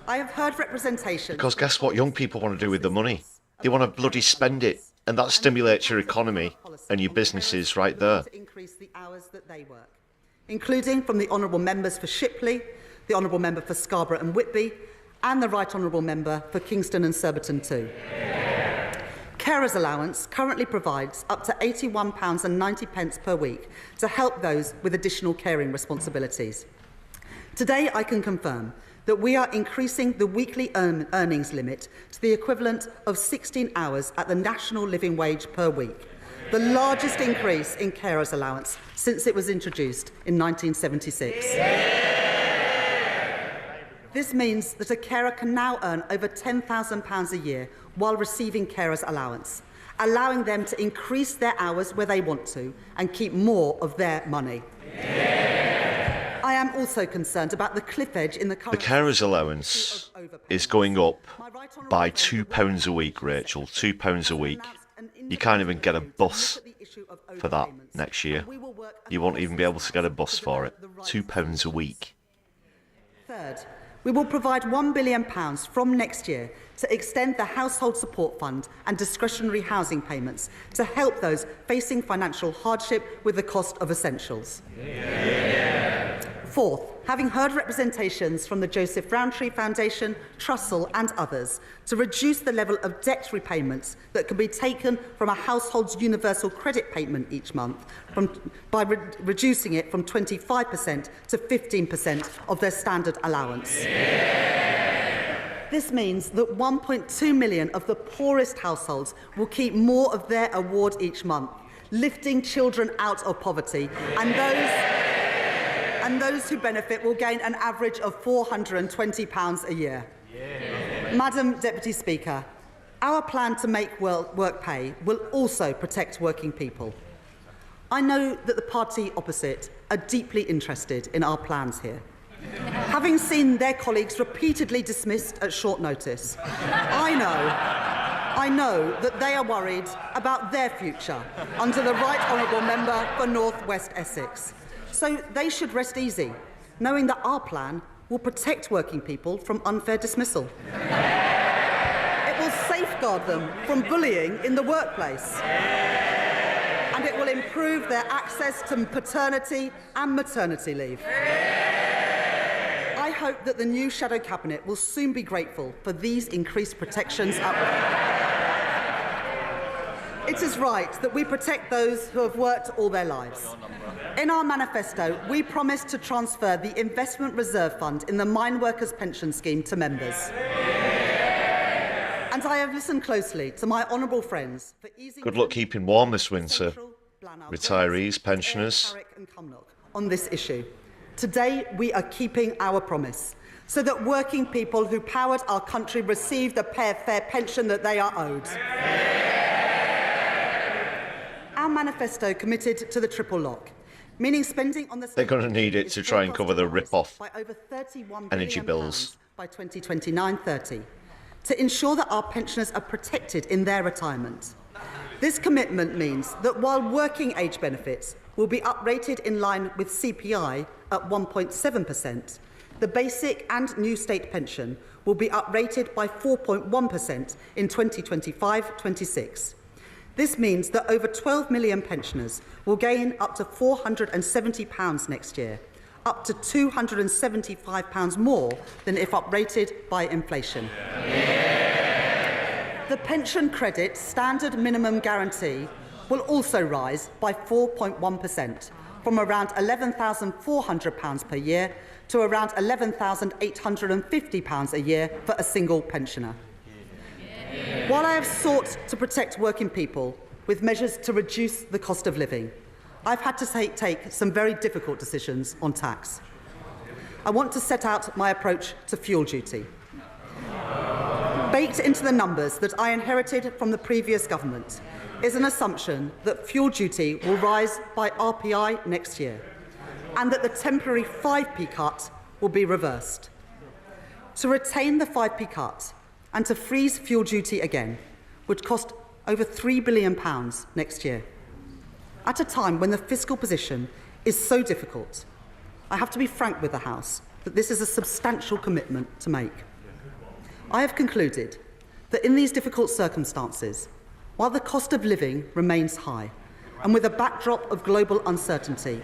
I have heard representation... Because guess what young people want to do with the money? They want to bloody spend it. And that stimulates your economy and your businesses right there. ...to increase the hours that they work, including from the Honourable Members for Shipley, the Honourable Member for Scarborough and Whitby, and the Right Honourable Member for Kingston and Surbiton too. Carers allowance currently provides up to £81.90 per week to help those with additional caring responsibilities. Today I can confirm that we are increasing the weekly earnings limit to the equivalent of 16 hours at the national living wage per week, the largest increase in carers allowance since it was introduced in 1976. This means that a carer can now earn over £10,000 a year while receiving carers allowance, allowing them to increase their hours where they want to and keep more of their money. I am also concerned about the cliff edge in the current... The carers allowance is going up by £2 a week, Rachel. £2 a week. You can't even get a bus for that next year. You won't even be able to get a bus for it. £2 a week. Third, we will provide £1 billion from next year to extend the Household Support Fund and discretionary housing payments to help those facing financial hardship with the cost of essentials. Fourth, having heard representations from the Joseph Rowntree Foundation, Trussell and others to reduce the level of debt repayments that can be taken from a household's universal credit payment each month by reducing it from 25% to 15% of their standard allowance. This means that 1.2 million of the poorest households will keep more of their award each month, lifting children out of poverty, and those who benefit will gain an average of £420 a year. Madam Deputy Speaker, our plan to make work pay will also protect working people. I know that the party opposite are deeply interested in our plans here. Having seen their colleagues repeatedly dismissed at short notice, I know I know that they are worried about their future under the Right Honourable Member for North West Essex. So they should rest easy, knowing that our plan will protect working people from unfair dismissal. It will safeguard them from bullying in the workplace. And it will improve their access to paternity and maternity leave. I hope that the new Shadow Cabinet will soon be grateful for these increased protections at work. It is right that we protect those who have worked all their lives. In our manifesto, we promised to transfer the Investment Reserve Fund in the Mine Workers Pension Scheme to members. And I have listened closely to my honourable friends for easing... Good luck keeping warm this winter, retirees, pensioners. ...on this issue. Today, we are keeping our promise so that working people who powered our country receive the fair pension that they are owed. Our manifesto committed to the triple lock, meaning spending on the... They're going to need it to try and cover the rip-off energy bills by 2029-30 to ensure that our pensioners are protected in their retirement. This commitment means that while working age benefits will be uprated in line with CPI at 1.7%, the basic and new state pension will be uprated by 4.1% in 2025-26. This means that over 12 million pensioners will gain up to £470 next year, up to £275 more than if uprated by inflation. The pension credit standard minimum guarantee will also rise by 4.1%, from around £11,400 per year to around £11,850 a year for a single pensioner. While I have sought to protect working people with measures to reduce the cost of living, I've had to take some very difficult decisions on tax. I want to set out my approach to fuel duty. Baked into the numbers that I inherited from the previous government is an assumption that fuel duty will rise by RPI next year and that the temporary 5p cut will be reversed. To retain the 5p cut and to freeze fuel duty again would cost over £3 billion next year. At a time when the fiscal position is so difficult, I have to be frank with the House that this is a substantial commitment to make. I have concluded that in these difficult circumstances, while the cost of living remains high, and with a backdrop of global uncertainty,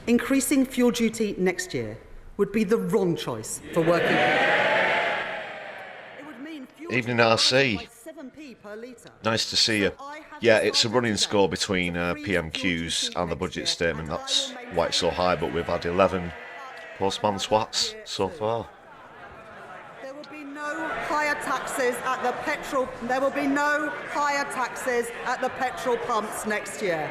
increasing fuel duty next year would be the wrong choice for working people. Evening RC. Nice to see you. Yeah, it's a running score between PMQs and the budget statement. That's why it's so high, but we've had 11 postman swats so far. There will be no higher taxes at the petrol. There will be no higher taxes at the petrol pumps next year.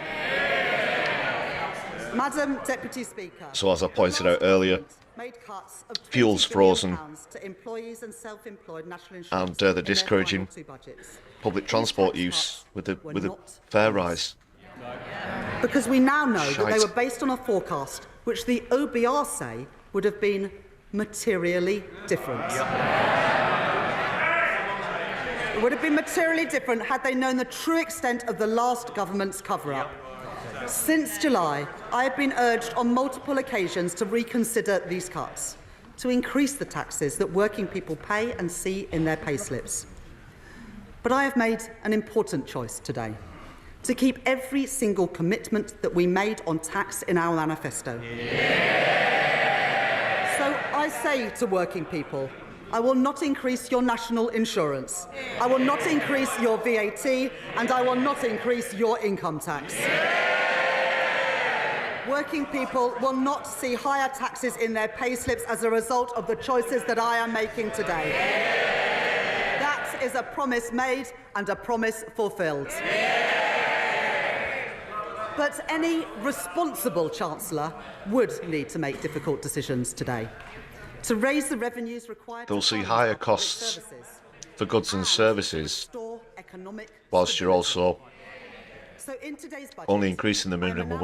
Madam Deputy Speaker. So as I pointed out earlier, fuel's frozen, and they're discouraging public transport use with a fare rise. Because we now know that they were based on a forecast which the OBR say would have been materially different. It would have been materially different had they known the true extent of the last government's cover-up. Since July, I have been urged on multiple occasions to reconsider these cuts, to increase the taxes that working people pay and see in their payslips. But I have made an important choice today, to keep every single commitment that we made on tax in our manifesto. So I say to working people, I will not increase your national insurance, I will not increase your VAT, and I will not increase your income tax. Working people will not see higher taxes in their payslips as a result of the choices that I am making today. That is a promise made and a promise fulfilled. But any responsible Chancellor would need to make difficult decisions today. To raise the revenues required... They'll see higher costs for goods and services, whilst you're also So in today's budget, only increasing the minimum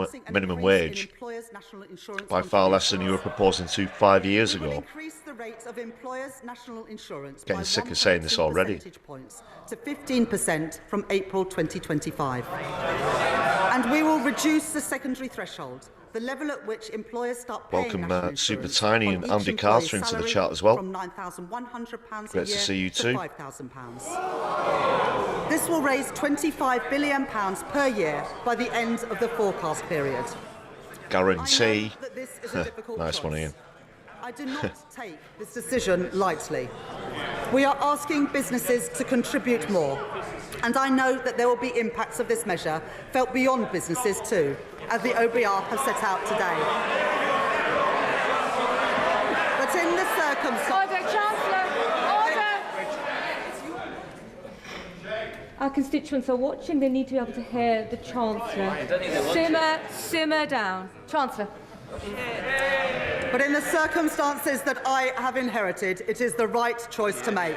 wage by far far less than you were proposing 5 years ago. Increase the rate of employers' national insurance Getting by sick of saying this already. percentage points to 15% from April 2025. And we will reduce the secondary threshold, the level at which employers start paying Welcome national Super insurance Tiny on and each Andy employee's Carter into the salary chat as well. From £9,100 Great a to year see you to too. £5,000. This will raise £25 billion per year by the end of the forecast period. Guarantee. That this is a difficult Nice choice. one, Ian. I do not take this decision lightly. We are asking businesses to contribute more, and I know that there will be impacts of this measure felt beyond businesses too, as the OBR have set out today. But in the circumstances... Order, Chancellor! Order! Our constituents are watching. They need to be able to hear the Chancellor. Simmer down. Chancellor. But in the circumstances that I have inherited, it is the right choice to make.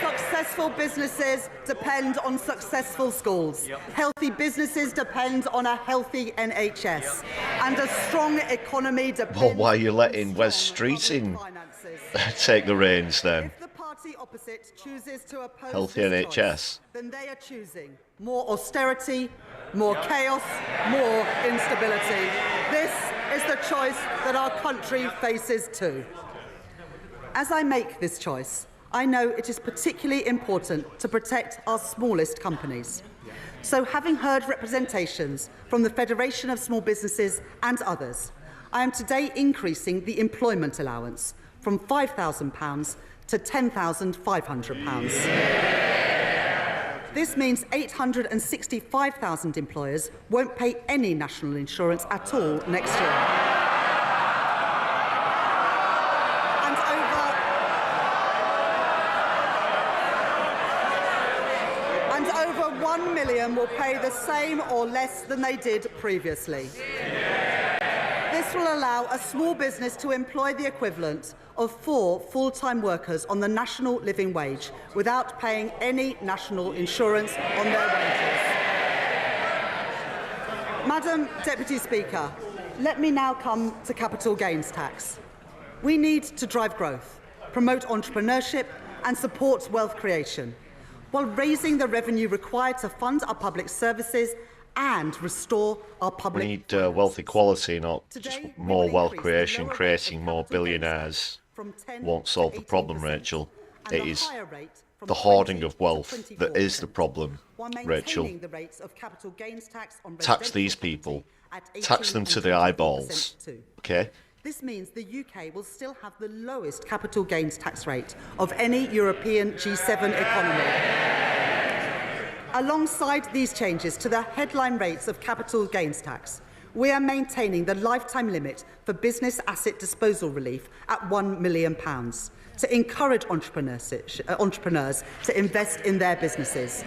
Successful businesses depend on successful schools. Healthy businesses depend on a healthy NHS. And a strong economy depends Well, why are you letting Wes Street in take the reins then? If the party opposite chooses to oppose Healthy this NHS. choice, then they are choosing more austerity, more chaos, more instability. This is the choice that our country faces too. As I make this choice, I know it is particularly important to protect our smallest companies. So, having heard representations from the Federation of Small Businesses and others, I am today increasing the employment allowance from £5,000 to £10,500. This means 865,000 employers won't pay any national insurance at all next year. And over 1 million will pay the same or less than they did previously. This will allow a small business to employ the equivalent of 4 full-time workers on the national living wage without paying any national insurance on their wages. Madam Deputy Speaker, let me now come to capital gains tax. We need to drive growth, promote entrepreneurship and support wealth creation, while raising the revenue required to fund our public services and restore our public... We need wealth equality, not just more wealth creation. Creating more billionaires won't solve the problem, Rachel. It is the hoarding of wealth that is the problem, Rachel. Tax these people. Tax them to the eyeballs. Okay? This means the UK will still have the lowest capital gains tax rate of any European G7 economy. Alongside these changes to the headline rates of capital gains tax, we are maintaining the lifetime limit for business asset disposal relief at £1 million to encourage entrepreneurs to invest in their businesses.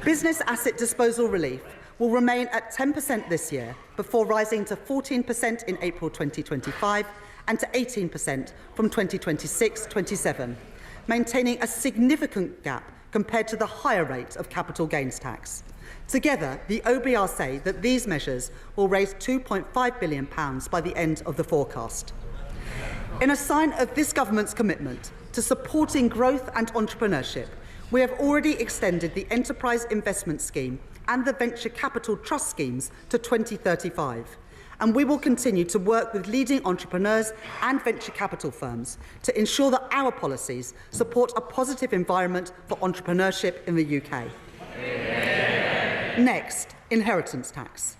Business asset disposal relief will remain at 10% this year before rising to 14% in April 2025 and to 18% from 2026-27, maintaining a significant gap compared to the higher rate of capital gains tax. Together, the OBR say that these measures will raise £2.5 billion by the end of the forecast. In a sign of this government's commitment to supporting growth and entrepreneurship, we have already extended the Enterprise Investment Scheme and the Venture Capital Trust schemes to 2035. And we will continue to work with leading entrepreneurs and venture capital firms to ensure that our policies support a positive environment for entrepreneurship in the UK. Next, inheritance tax.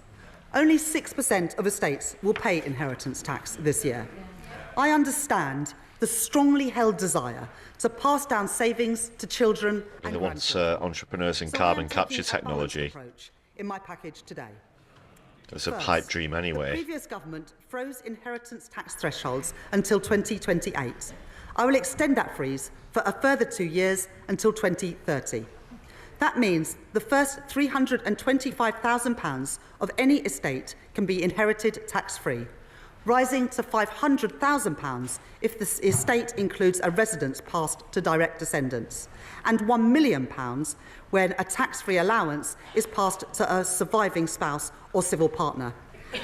Only 6% of estates will pay inheritance tax this year. I understand the strongly held desire to pass down savings to children and They want entrepreneurs in carbon capture technology. in my package today. It's a pipe dream anyway. The previous government froze inheritance tax thresholds until 2028. I will extend that freeze for a further 2 years until 2030. That means the first £325,000 of any estate can be inherited tax-free, rising to £500,000 if the estate includes a residence passed to direct descendants, and £1 million when a tax-free allowance is passed to a surviving spouse or civil partner.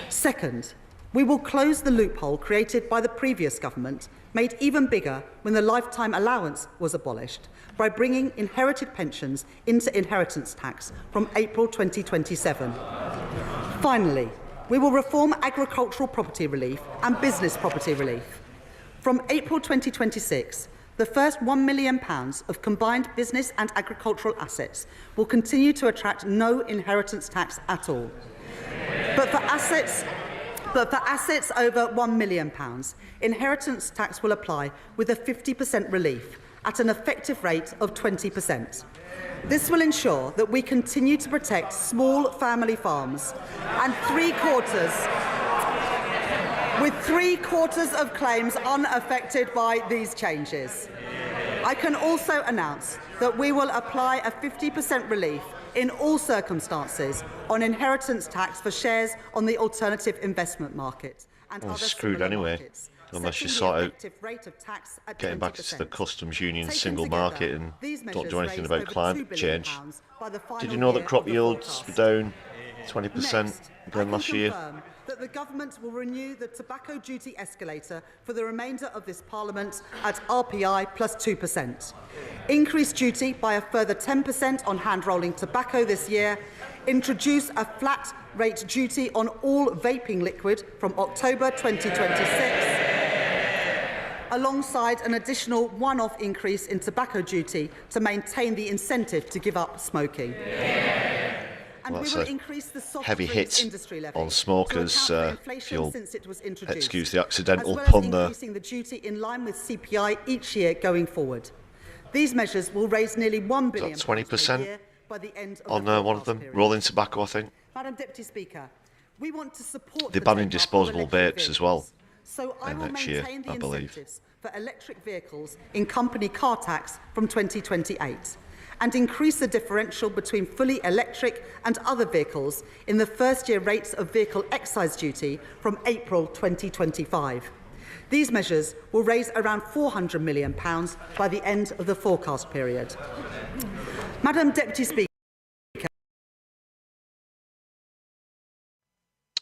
Second, we will close the loophole created by the previous government, made even bigger when the lifetime allowance was abolished, by bringing inherited pensions into inheritance tax from April 2027. Finally, we will reform agricultural property relief and business property relief. From April 2026, the first £1 million of combined business and agricultural assets will continue to attract no inheritance tax at all. But for assets over £1 million, inheritance tax will apply with a 50% relief at an effective rate of 20%. This will ensure that we continue to protect small family farms and with three-quarters of claims unaffected by these changes. I can also announce that we will apply a 50% relief in all circumstances on inheritance tax for shares on the alternative investment market and other screwed anyway, markets, unless you setting sort the out effective rate of tax at getting back to 20%. the customs union Taken single together, market and these don't measures do anything raise about over climate £2 billion change. by the final Did you know that year crop of the yields forecast. were down 20% Next, again last year? confirm that the government will renew the tobacco duty escalator for the remainder of this Parliament at RPI plus 2%. Increase duty by a further 10% on hand-rolling tobacco this year. Introduce a flat rate duty on all vaping liquid from October 2026, alongside an additional one-off increase in tobacco duty to maintain the incentive to give up smoking. And Well, we that's will a increase the soft heavy drinks hit industry levy on smokers, to account for if inflation you'll since it was introduced, excuse the accidental as well pun as there. increasing the duty in line with CPI each year going forward. These measures will raise nearly £1 billion Is that 20% per year by the end of on the one of them? period. Rolling tobacco, I think. Madam Deputy Speaker, we want to support They're the banning take-up of disposable electric vapes as well. So I will next year, maintain the I believe. incentives for electric vehicles in company car tax from 2028 and increase the differential between fully electric and other vehicles in the first-year rates of vehicle excise duty from April 2025. These measures will raise around £400 million by the end of the forecast period. Madam Deputy Speaker.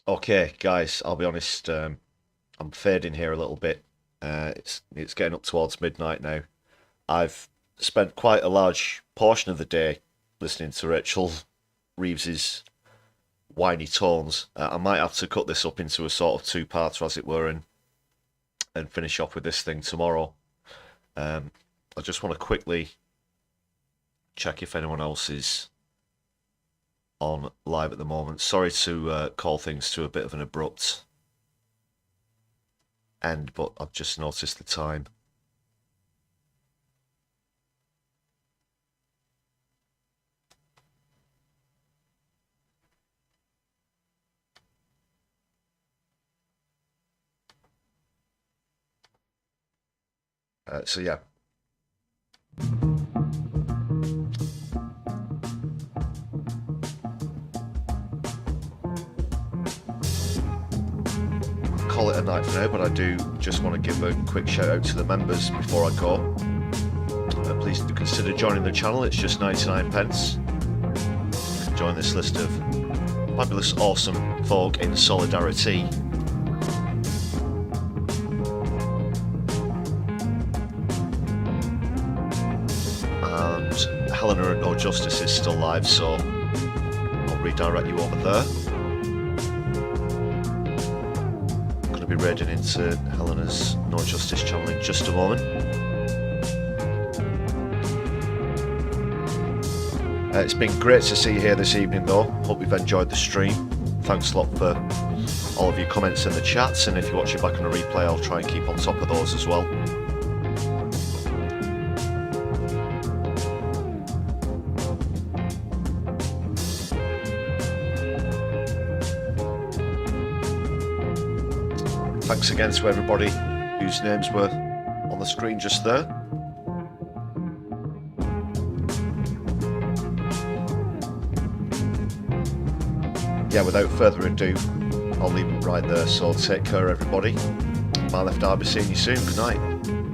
Okay, guys, I'll be honest, I'm fading here a little bit. It's getting up towards midnight now. I've spent quite a large portion of the day listening to Rachel Reeves's whiny tones. I might have to cut this up into a sort of two-parter, as it were, and finish off with this thing tomorrow. I just want to quickly check if anyone else is on live at the moment. Sorry to call things to a bit of an abrupt end, but I've just noticed the time. So yeah. Call it a night for now, but I do just want to give a quick shout out to the members before I go. Please do consider joining the channel. It's just 99 pence. You can join this list of fabulous, awesome folk in Solidari-Tea. Helena at No Justice is still live, so I'll redirect you over there. I'm going to be raiding into Helena's No Justice channel in just a moment. It's been great to see you here this evening though. Hope you've enjoyed the stream. Thanks a lot for all of your comments in the chats, and if you watch it back on a replay, I'll try and keep on top of those as well. Thanks again to everybody whose names were on the screen just there. Yeah, without further ado, I'll leave it right there. So take care, everybody. My Left, I'll be seeing you soon. Good night.